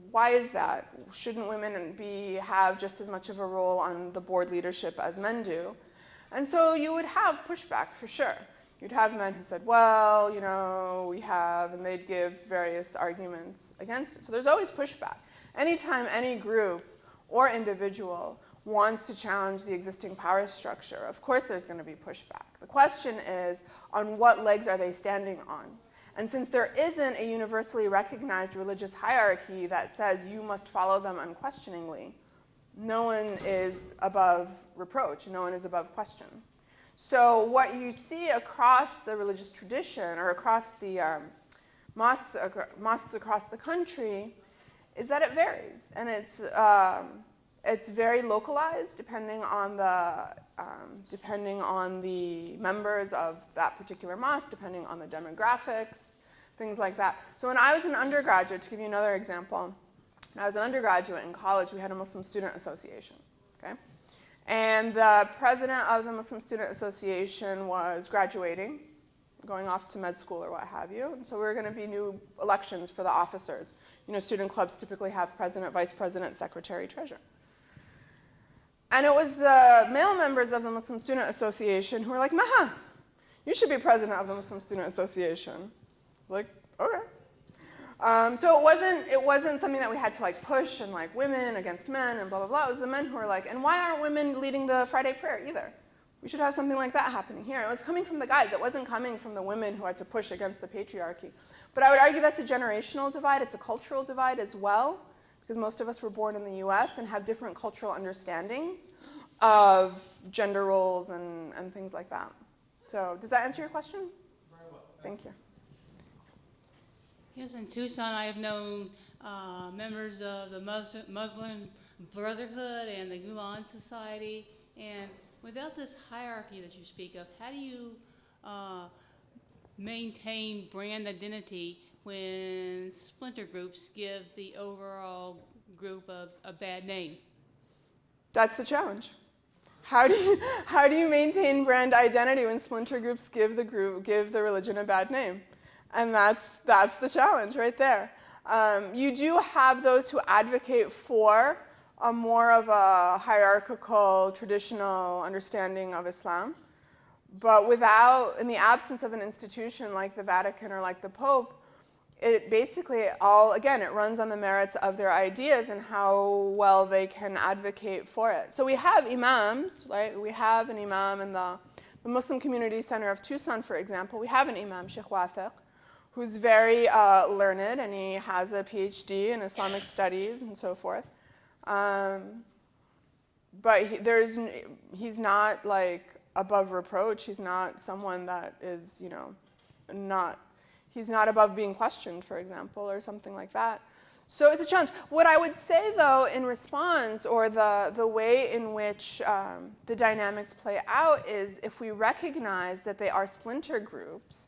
S2: Why is that? Shouldn't women have just as much of a role on the board leadership as men do? And so you would have pushback for sure. You'd have men who said, well, we have, and they'd give various arguments against it. So there's always pushback. Anytime any group or individual wants to challenge the existing power structure, of course there's going to be pushback. The question is, on what legs are they standing on? And since there isn't a universally recognized religious hierarchy that says you must follow them unquestioningly, no one is above reproach, no one is above question. So what you see across the religious tradition or across the mosques across the country is that it varies, and it's very localized depending on the members of that particular mosque, depending on the demographics, things like that. So when I was an undergraduate, to give you another example, when I was an undergraduate in college, we had a Muslim Student Association, okay? And the president of the Muslim Student Association was graduating, going off to med school or what have you. And so we were going to be new elections for the officers. Student clubs typically have president, vice president, secretary, treasurer. And it was the male members of the Muslim Student Association who were like, Maha, you should be president of the Muslim Student Association. I was like, okay. So it wasn't something that we had to push and women against men and blah, blah, blah. It was the men who were like, and why aren't women leading the Friday prayer either? We should have something like that happening here. It was coming from the guys. It wasn't coming from the women who had to push against the patriarchy. But I would argue that's a generational divide. It's a cultural divide as well, because most of us were born in the US and have different cultural understandings of gender roles and things like that. So does that answer your question?
S14: Very well.
S2: Thank you.
S14: Yes, in Tucson, I have known members of the Muslim Brotherhood and the Gulen Society, and without this hierarchy that you speak of, how do you maintain brand identity when splinter groups give the overall group a bad name?
S2: That's the challenge. How do you maintain brand identity when splinter groups give the religion a bad name? And that's the challenge right there. You do have those who advocate for a more of a hierarchical, traditional understanding of Islam. But in the absence of an institution like the Vatican or like the Pope, it basically it runs on the merits of their ideas and how well they can advocate for it. So we have imams, right? We have an imam in the Muslim Community Center of Tucson, for example. We have an imam, Sheikh Wathiq, who's very learned, and he has a Ph.D. in Islamic studies and so forth. But he's not above reproach. He's not someone that is, you know, he's not above being questioned, for example, or something like that. So it's a challenge. What I would say, though, in response, or the way in which the dynamics play out is if we recognize that they are splinter groups,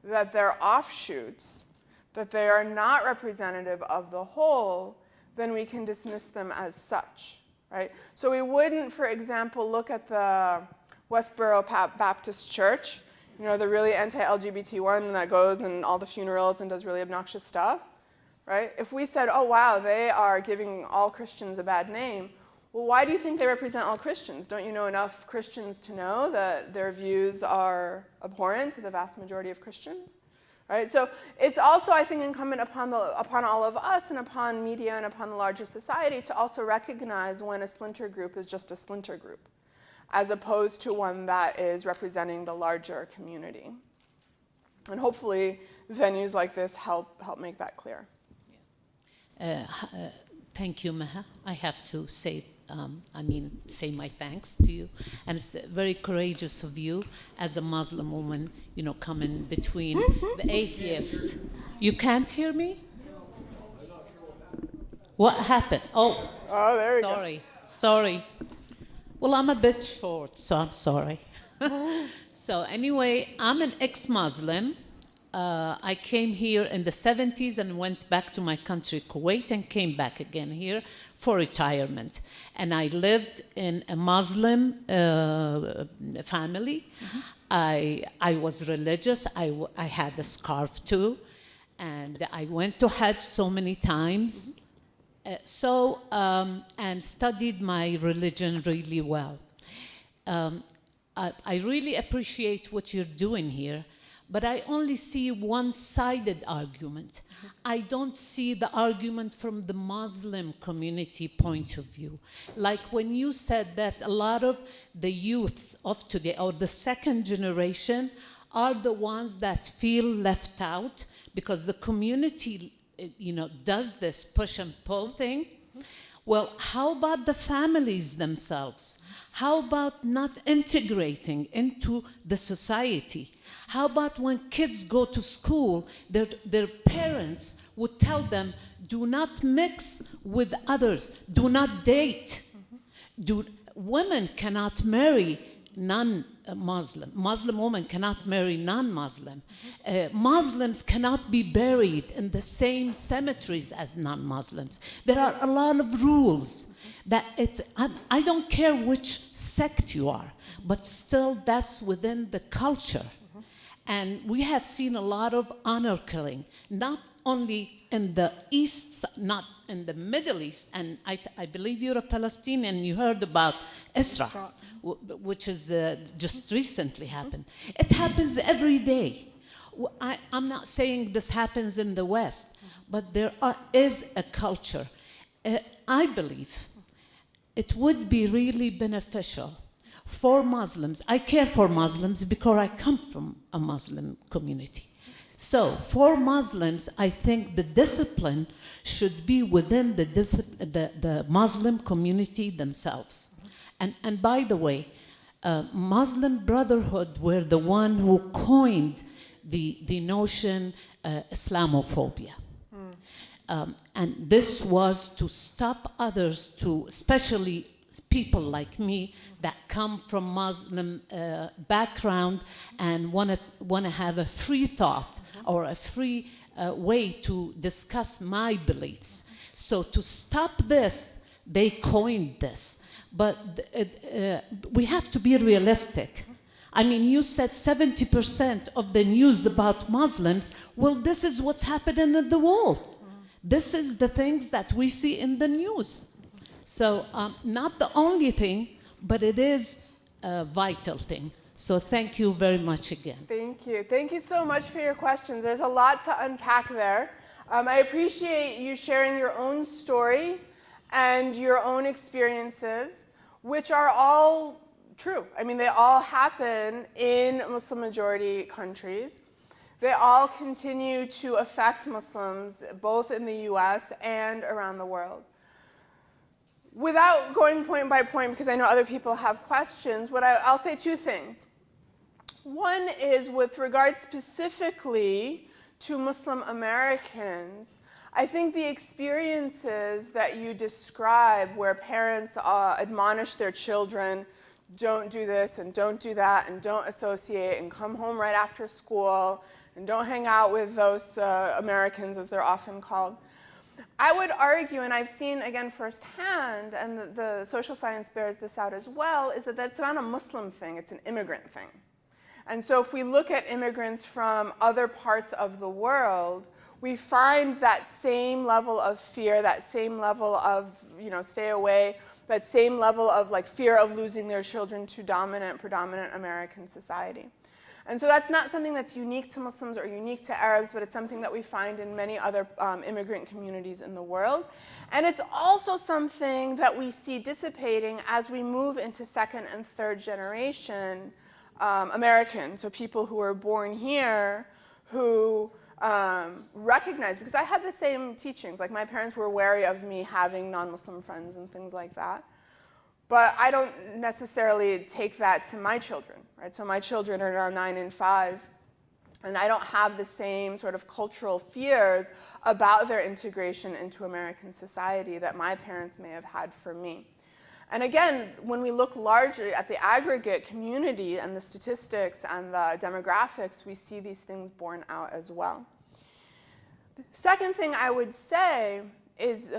S2: that they're offshoots, that they are not representative of the whole, then we can dismiss them as such, right? So we wouldn't, for example, look at the Westboro Baptist Church, you know, the really anti-LGBT one that goes in all the funerals and does really obnoxious stuff, right? If we said, oh, wow, they are giving all Christians a bad name, well, why do you think they represent all Christians? Don't you know enough Christians to know that their views are abhorrent to the vast majority of Christians? Right? So it's also, I think, incumbent upon all of us and upon media and upon the larger society to also recognize when a splinter group is just a splinter group, as opposed to one that is representing the larger community. And hopefully venues like this help make that clear.
S5: Thank you, Maha. I have to say, say my thanks to you. And it's very courageous of you as a Muslim woman, you know, coming between the atheist. You can't hear me? What happened? Oh,
S2: there you
S5: sorry.
S2: go.
S5: Sorry. Well, I'm a bit short, so I'm sorry. So anyway, I'm an ex-Muslim. I came here in the 70s and went back to my country, Kuwait, and came back again here for retirement. And I lived in a Muslim family. I was religious. I had a scarf too. And I went to Hajj so many times. And studied my religion really well. I really appreciate what you're doing here. But I only see one-sided argument. I don't see the argument from the Muslim community point of view. Like when you said that a lot of the youths of today, or the second generation, are the ones that feel left out because the community, you know, does this push and pull thing. Well, how about the families themselves? How about not integrating into the society? How about when kids go to school, their parents would tell them, do not mix with others, do not date. Women cannot marry non-Muslim. Muslim women cannot marry non-Muslim. Muslims cannot be buried in the same cemeteries as non-Muslims. There are a lot of rules that I don't care which sect you are, but still that's within the culture. And we have seen a lot of honor killing, not only in the East, not in the Middle East, and I believe you're a Palestinian, you heard about Isra, which is just recently happened. It happens every day. I'm not saying this happens in the West, but there is a culture. I believe it would be really beneficial for Muslims. I care for Muslims because I come from a Muslim community. So for Muslims, I think the discipline should be within the Muslim community themselves. And by the way, Muslim Brotherhood were the one who coined the notion Islamophobia. And this was to stop others to, especially people like me that come from Muslim background and want to have a free thought or a free way to discuss my beliefs. So to stop this, they coined this. But we have to be realistic. I mean, you said 70% of the news about Muslims, well, this is what's happening in the world. This is the things that we see in the news. So not the only thing, but it is a vital thing. So thank you very much again.
S2: Thank you. Thank you so much for your questions. There's a lot to unpack there. I appreciate you sharing your own story and your own experiences, which are all true. I mean, they all happen in Muslim-majority countries. They all continue to affect Muslims, both in the US and around the world. Without going point by point, because I know other people have questions, I'll say two things. One is with regard specifically to Muslim Americans, I think the experiences that you describe where parents admonish their children, don't do this and don't do that and don't associate and come home right after school and don't hang out with those Americans, as they're often called. I would argue, and I've seen again firsthand, and the social science bears this out as well, is that that's not a Muslim thing, it's an immigrant thing. And so if we look at immigrants from other parts of the world, we find that same level of fear, that same level of, stay away, that same level of fear of losing their children to predominant American society. And so that's not something that's unique to Muslims or unique to Arabs, but it's something that we find in many other immigrant communities in the world. And it's also something that we see dissipating as we move into second and third generation Americans, so people who were born here who recognize, because I had the same teachings, my parents were wary of me having non-Muslim friends and things like that. But I don't necessarily take that to my children, right? So my children are now 9 and 5, and I don't have the same sort of cultural fears about their integration into American society that my parents may have had for me. And again, when we look largely at the aggregate community and the statistics and the demographics, we see these things borne out as well. The second thing I would say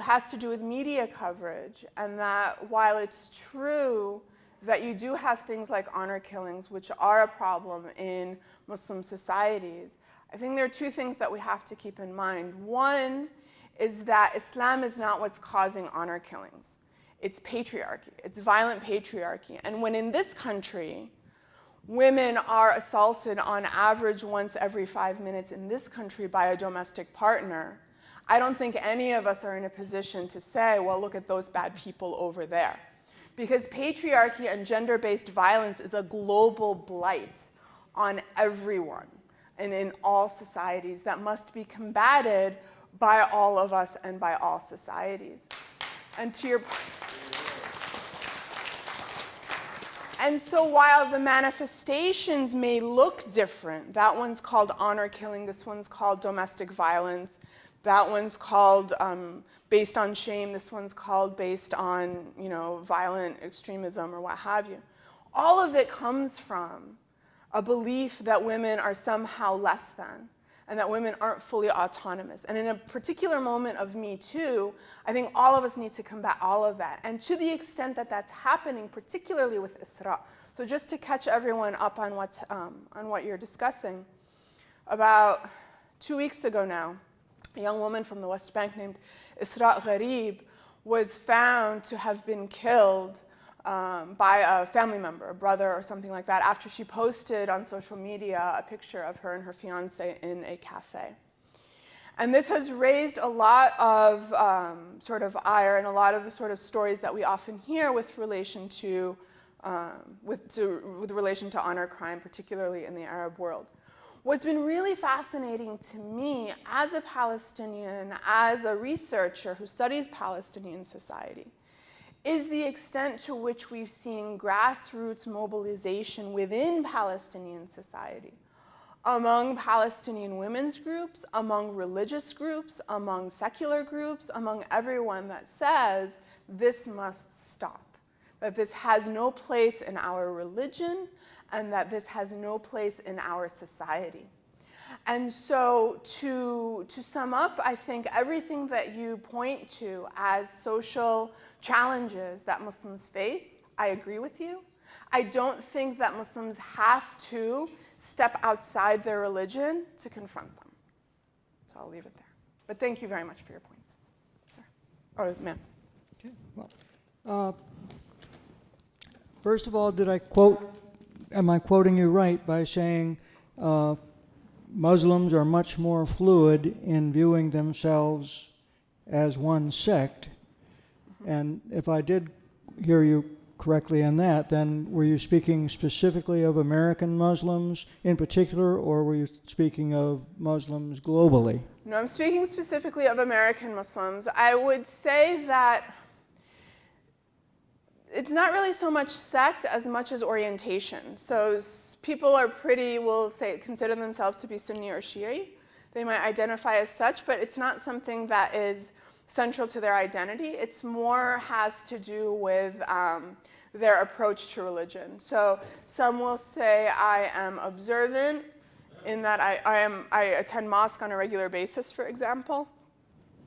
S2: has to do with media coverage, and that while it's true that you do have things like honor killings, which are a problem in Muslim societies, I think there are two things that we have to keep in mind. One is that Islam is not what's causing honor killings. It's patriarchy. It's violent patriarchy. And when in this country, women are assaulted on average once every 5 minutes in this country by a domestic partner, I don't think any of us are in a position to say, well, look at those bad people over there. Because patriarchy and gender-based violence is a global blight on everyone and in all societies that must be combated by all of us and by all societies. And to your point, and so while the manifestations may look different, that one's called honor killing, this one's called domestic violence, that one's called based on shame, this one's called based on violent extremism or what have you. All of it comes from a belief that women are somehow less than, and that women aren't fully autonomous. And in a particular moment of Me Too, I think all of us need to combat all of that. And to the extent that that's happening, particularly with Isra. So just to catch everyone up on what you're discussing, about 2 weeks ago now, a young woman from the West Bank named Isra Gharib was found to have been killed by a family member, a brother or something like that, after she posted on social media a picture of her and her fiance in a cafe. And this has raised a lot of sort of ire and a lot of the sort of stories that we often hear with relation to relation to honor crime, particularly in the Arab world. What's been really fascinating to me as a Palestinian, as a researcher who studies Palestinian society, is the extent to which we've seen grassroots mobilization within Palestinian society, among Palestinian women's groups, among religious groups, among secular groups, among everyone that says this must stop, that this has no place in our religion, and that this has no place in our society. And so to sum up, I think everything that you point to as social challenges that Muslims face, I agree with you. I don't think that Muslims have to step outside their religion to confront them. So I'll leave it there. But thank you very much for your points. Sir. Or ma'am.
S11: Okay, well, first of all, am I quoting you right by saying Muslims are much more fluid in viewing themselves as one sect? And if I did hear you correctly on that, then were you speaking specifically of American Muslims in particular, or were you speaking of Muslims globally?
S2: No, I'm speaking specifically of American Muslims. I would say that it's not really so much sect as much as orientation. So people are will say, consider themselves to be Sunni or Shia. They might identify as such, but it's not something that is central to their identity. It's more has to do with their approach to religion. So some will say, I am observant in that I attend mosque on a regular basis, for example,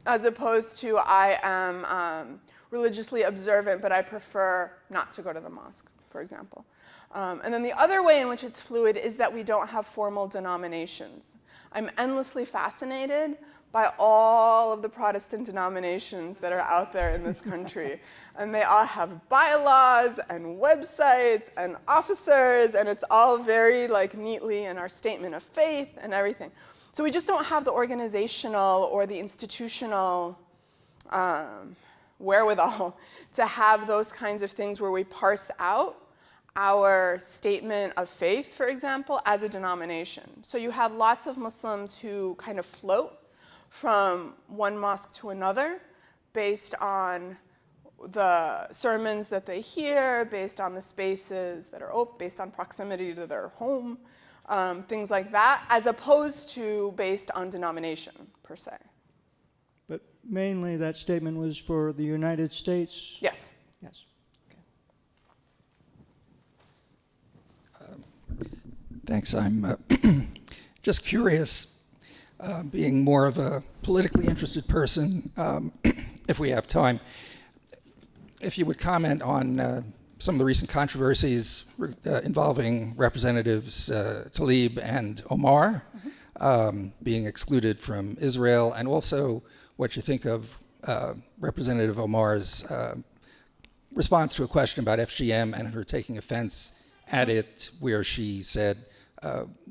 S2: as opposed to I am religiously observant, but I prefer not to go to the mosque, for example. And then the other way in which it's fluid is that we don't have formal denominations. I'm endlessly fascinated by all of the Protestant denominations that are out there in this country. And they all have bylaws and websites and officers, and it's all very neatly in our statement of faith and everything. So we just don't have the organizational or the institutional wherewithal to have those kinds of things where we parse out our statement of faith, for example, as a denomination. So you have lots of Muslims who kind of float from one mosque to another based on the sermons that they hear, based on the spaces that are open, based on proximity to their home, things like that, as opposed to based on denomination, per se.
S11: But mainly that statement was for the United States?
S2: Yes.
S11: Yes.
S15: Thanks. I'm just curious, being more of a politically interested person, if we have time, if you would comment on some of the recent controversies involving Representatives Tlaib and Omar being excluded from Israel, and also what you think of Representative Omar's response to a question about FGM and her taking offense at it, where she said,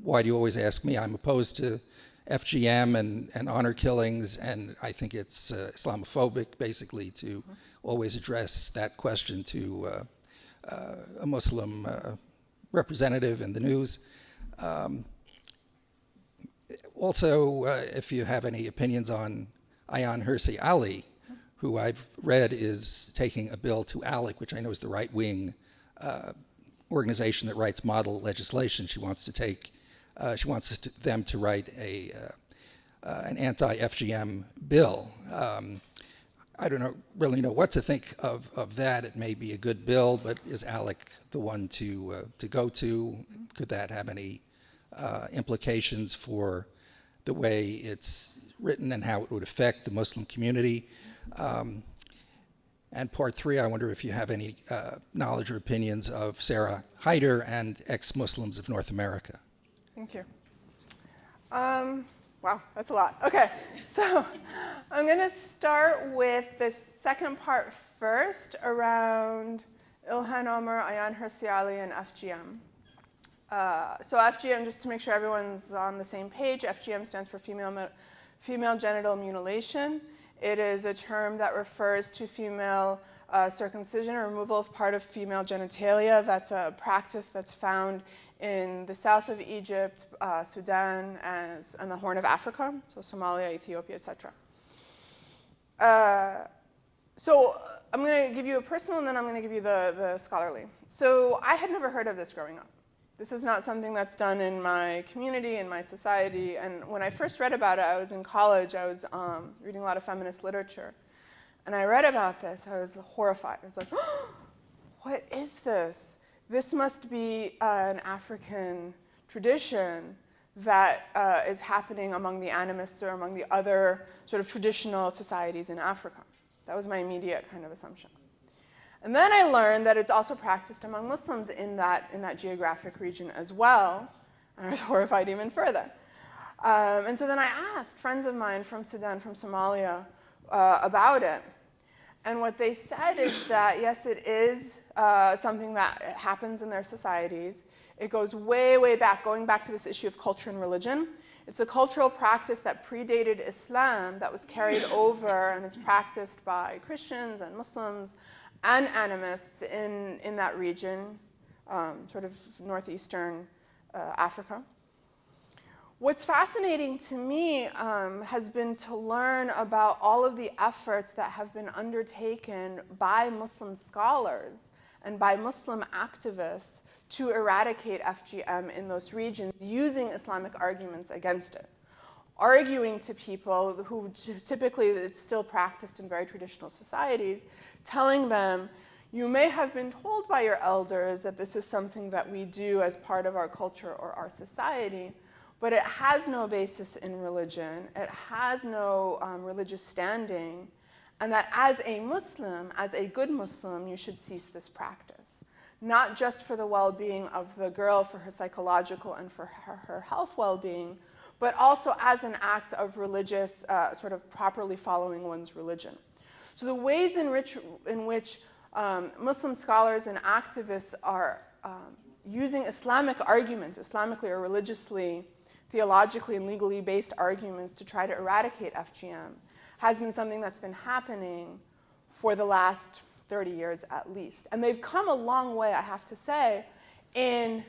S15: why do you always ask me? I'm opposed to FGM and honor killings, and I think it's Islamophobic, basically, to always address that question to a Muslim representative in the news. Also, if you have any opinions on Ayaan Hirsi Ali, who I've read is taking a bill to ALEC, which I know is the right-wing organization that writes model legislation. She wants to take, she wants them to write an anti-FGM bill. I don't really know what to think of that. It may be a good bill, but is ALEC the one to go to? Could that have any implications for the way it's written and how it would affect the Muslim community? And part three, I wonder if you have any knowledge or opinions of Sarah Hyder and ex-Muslims of North America.
S2: Thank you. Wow, that's a lot. Okay, so I'm going to start with the second part first around Ilhan Omar, Ayaan Hirsi Ali, and FGM. So FGM, just to make sure everyone's on the same page, FGM stands for female genital mutilation. It is a term that refers to female circumcision or removal of part of female genitalia. That's a practice that's found in the south of Egypt, Sudan, and the Horn of Africa, so Somalia, Ethiopia, etc. So I'm going to give you a personal, and then I'm going to give you the scholarly. So I had never heard of this growing up. This is not something that's done in my community, in my society. And when I first read about it, I was in college. I was reading a lot of feminist literature. And I read about this. I was horrified. I was like, oh, what is this? This must be an African tradition that is happening among the animists or among the other sort of traditional societies in Africa. That was my immediate kind of assumption. And then I learned that it's also practiced among Muslims in that geographic region as well, and I was horrified even further. And so then I asked friends of mine from Sudan, from Somalia, about it. And what they said is that, yes, it is something that happens in their societies. It goes way, way back, going back to this issue of culture and religion. It's a cultural practice that predated Islam, that was carried over, and it's practiced by Christians and Muslims and animists in that region, sort of northeastern Africa. What's fascinating to me has been to learn about all of the efforts that have been undertaken by Muslim scholars and by Muslim activists to eradicate FGM in those regions using Islamic arguments against it. Arguing to people who typically it's still practiced in very traditional societies, telling them, you may have been told by your elders that this is something that we do as part of our culture or our society, but it has no basis in religion, it has no religious standing, and that as a Muslim, as a good Muslim, you should cease this practice. Not just for the well-being of the girl, for her psychological and for her health well-being, but also as an act of religious, sort of properly following one's religion. So the ways in which Muslim scholars and activists are using Islamic arguments, Islamically or religiously, theologically and legally based arguments to try to eradicate FGM has been something that's been happening for the last 30 years at least. And they've come a long way, I have to say, in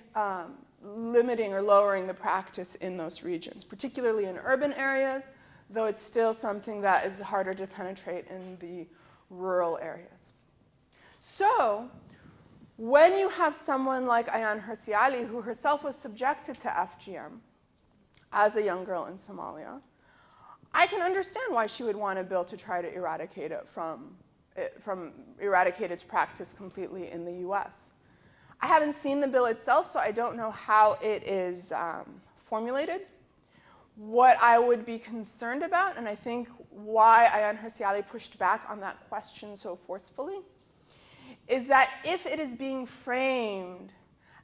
S2: limiting or lowering the practice in those regions, particularly in urban areas, though it's still something that is harder to penetrate in the rural areas. So when you have someone like Ayaan Hirsi Ali, who herself was subjected to FGM as a young girl in Somalia, I can understand why she would want a bill to try to eradicate it eradicate its practice completely in the US. I haven't seen the bill itself, so I don't know how it is formulated. What I would be concerned about, and I think why Ayaan Hirsi Ali pushed back on that question so forcefully, is that if it is being framed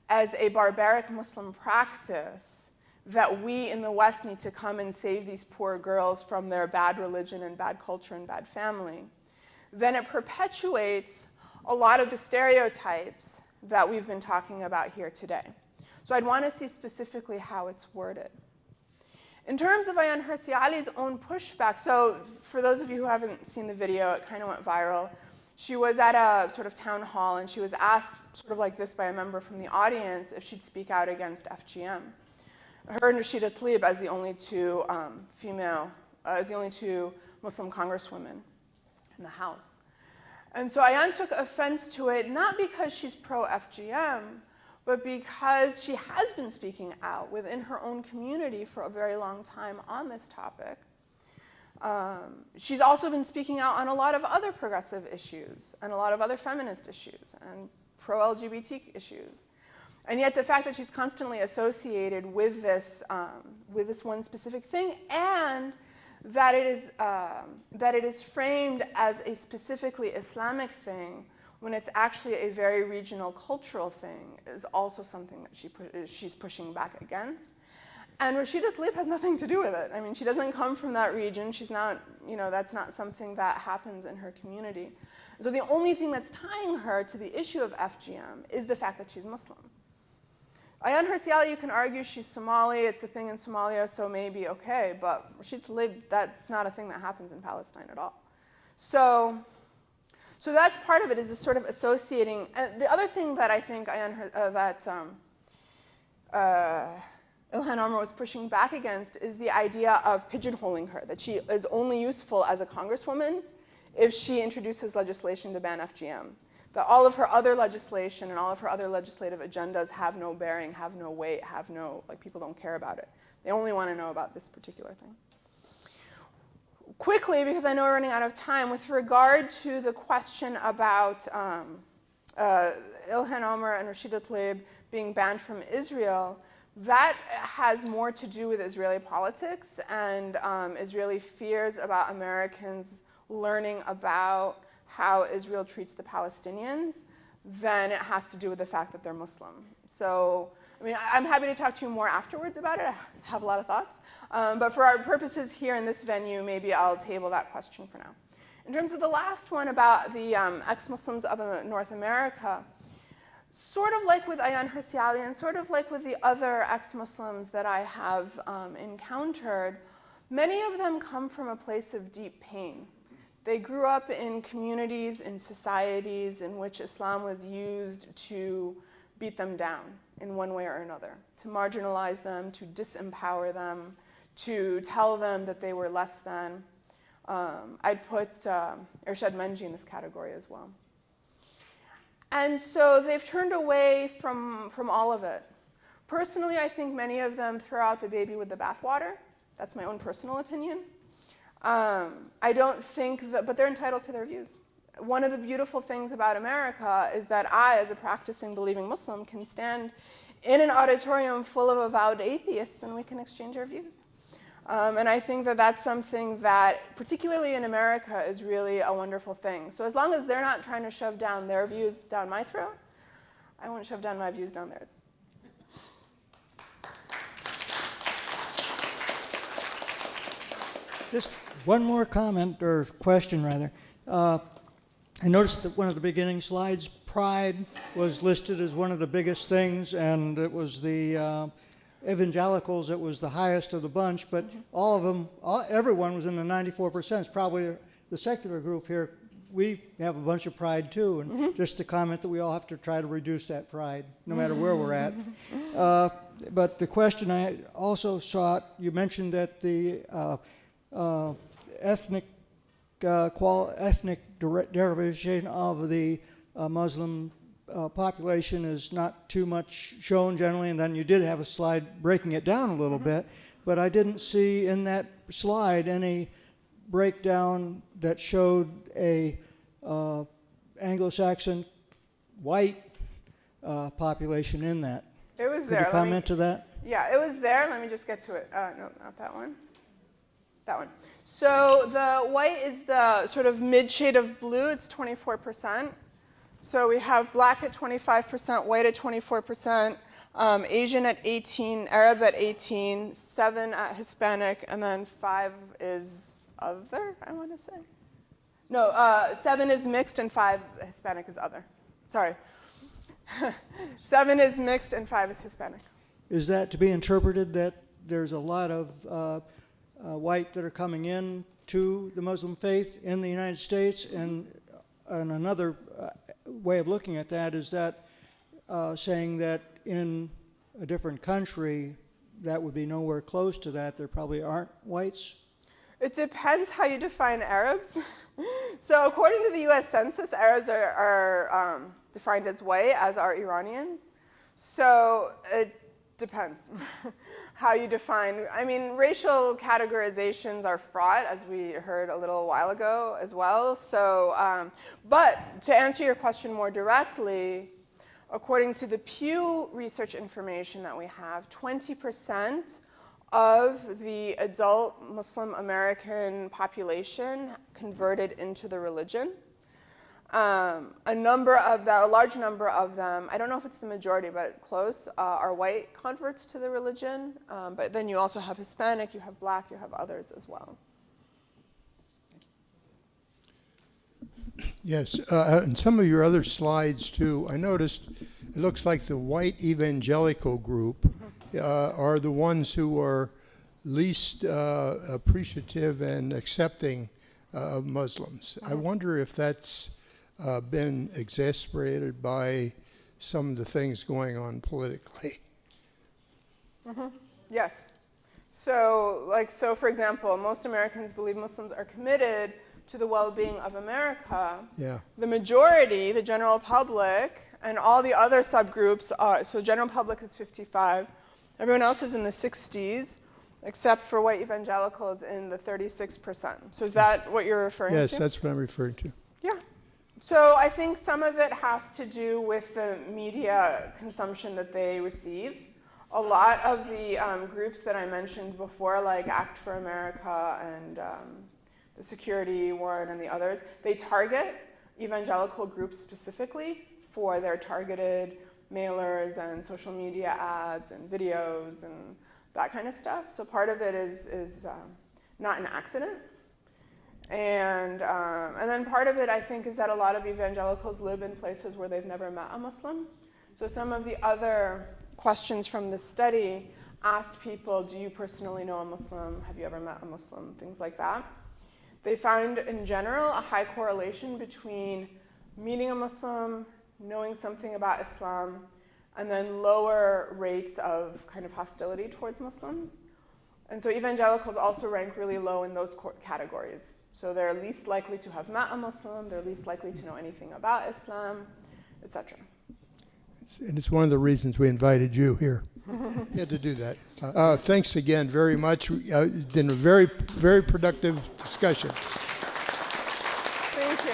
S2: as a barbaric Muslim practice that we in the West need to come and save these poor girls from their bad religion and bad culture and bad family, then it perpetuates a lot of the stereotypes that we've been talking about here today. So I'd want to see specifically how it's worded. In terms of Ayaan Hirsi Ali's own pushback, so for those of you who haven't seen the video, it kind of went viral. She was at a sort of town hall, and she was asked sort of like this by a member from the audience if she'd speak out against FGM. Her and Rashida Tlaib as the only two Muslim congresswomen in the House. And so Ayaan took offense to it, not because she's pro-FGM, but because she has been speaking out within her own community for a very long time on this topic. She's also been speaking out on a lot of other progressive issues and a lot of other feminist issues and pro-LGBT issues. And yet the fact that she's constantly associated with this one specific thing, and that it is framed as a specifically Islamic thing when it's actually a very regional cultural thing, is also something that she's pushing back against. And Rashida Tlaib has nothing to do with it. I mean, she doesn't come from that region. She's not, that's not something that happens in her community. So the only thing that's tying her to the issue of FGM is the fact that she's Muslim. Ayaan Hirsi Ali, you can argue she's Somali, it's a thing in Somalia, so maybe okay, but Rashida Tlaib, that's not a thing that happens in Palestine at all. So that's part of it, is this sort of associating. And the other thing that I think Ilhan Omar was pushing back against is the idea of pigeonholing her, that she is only useful as a congresswoman if she introduces legislation to ban FGM. That all of her other legislation and all of her other legislative agendas have no bearing, have no weight, people don't care about it. They only want to know about this particular thing. Quickly, because I know we're running out of time, with regard to the question about Ilhan Omar and Rashida Tlaib being banned from Israel, that has more to do with Israeli politics and Israeli fears about Americans learning about how Israel treats the Palestinians than it has to do with the fact that they're Muslim. So, I mean, I'm happy to talk to you more afterwards about it. I have a lot of thoughts. But for our purposes here in this venue, maybe I'll table that question for now. In terms of the last one about the ex-Muslims of North America, sort of like with Ayaan Hirsi Ali and sort of like with the other ex-Muslims that I have encountered, many of them come from a place of deep pain. They grew up in communities, in societies in which Islam was used to beat them down in one way or another, to marginalize them, to disempower them, to tell them that they were less than. I'd put Irshad Menji in this category as well. And so they've turned away from all of it. Personally, I think many of them throw out the baby with the bathwater. That's my own personal opinion. I don't think that, but they're entitled to their views. One of the beautiful things about America is that I, as a practicing, believing Muslim, can stand in an auditorium full of avowed atheists and we can exchange our views. And I think that that's something that, particularly in America, is really a wonderful thing. So as long as they're not trying to shove down their views down my throat, I won't shove down my views down theirs.
S11: Just one more comment, or question rather. I noticed that one of the beginning slides, pride, was listed as one of the biggest things, and it was the evangelicals that was the highest of the bunch, but all of them, everyone was in the 94%. It's probably the secular group here. We have a bunch of pride too, and just to comment that we all have to try to reduce that pride, no matter where we're at. But the question I also sought, you mentioned that the ethnic derivation of the Muslim population is not too much shown generally, and then you did have a slide breaking it down a little bit, but I didn't see in that slide any breakdown that showed a Anglo-Saxon white population in that.
S2: It was
S11: Could
S2: there.
S11: you comment to that?
S2: Yeah, it was there. Let me just get to it. No, not that one. That one. So the white is the sort of mid shade of blue. It's 24%. So we have black at 25%, white at 24%, Asian at 18, Arab at 18, 7 at Hispanic, and then 5 is other, I want to say. No, 7 is mixed and 5 Hispanic is other. Sorry. 7 is mixed and 5 is Hispanic.
S11: Is that to be interpreted that there's a lot of white that are coming in to the Muslim faith in the United States? And another way of looking at that is that saying that in a different country that would be nowhere close to that, there probably aren't whites?
S2: It depends how you define Arabs. So according to the US Census, Arabs are defined as white, as are Iranians. So it depends how you define. I mean, racial categorizations are fraught, as we heard a little while ago as well. So, but to answer your question more directly, according to the Pew research information that we have, 20% of the adult Muslim American population converted into the religion. A large number of them, I don't know if it's the majority, but close, are white converts to the religion. But then you also have Hispanic, you have black, you have others as well.
S1: Yes, and some of your other slides too, I noticed it looks like the white evangelical group are the ones who are least appreciative and accepting of Muslims. I wonder if that's been exacerbated by some of the things going on politically.
S2: Yes. So for example, most Americans believe Muslims are committed to the well-being of America.
S1: Yeah.
S2: The majority, the general public, and all the other subgroups are, so general public is 55, everyone else is in the 60s, except for white evangelicals in the 36%. So is that what you're referring to?
S1: Yes, that's what I'm referring to.
S2: Yeah. So I think some of it has to do with the media consumption that they receive. A lot of the groups that I mentioned before, like Act for America and the Security One and the others, they target evangelical groups specifically for their targeted mailers and social media ads and videos and that kind of stuff. So part of it is not an accident. And then part of it, I think, is that a lot of evangelicals live in places where they've never met a Muslim. So some of the other questions from this study asked people, do you personally know a Muslim? Have you ever met a Muslim? Things like that. They found, in general, a high correlation between meeting a Muslim, knowing something about Islam, and then lower rates of kind of hostility towards Muslims. And so evangelicals also rank really low in those categories. So they're least likely to have met a Muslim, they're least likely to know anything about Islam, etc.
S1: And it's one of the reasons we invited you here. You had to do that. Thanks again very much. It's been a very, very productive discussion.
S2: Thank you.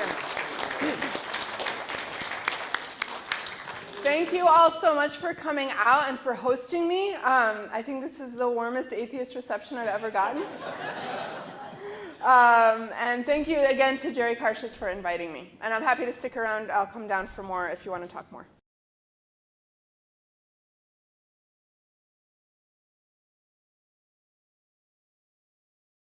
S2: Thank you all so much for coming out and for hosting me. I think this is the warmest atheist reception I've ever gotten. And thank you again to Jerry Karshis for inviting me. And I'm happy to stick around. I'll come down for more if you want to talk more.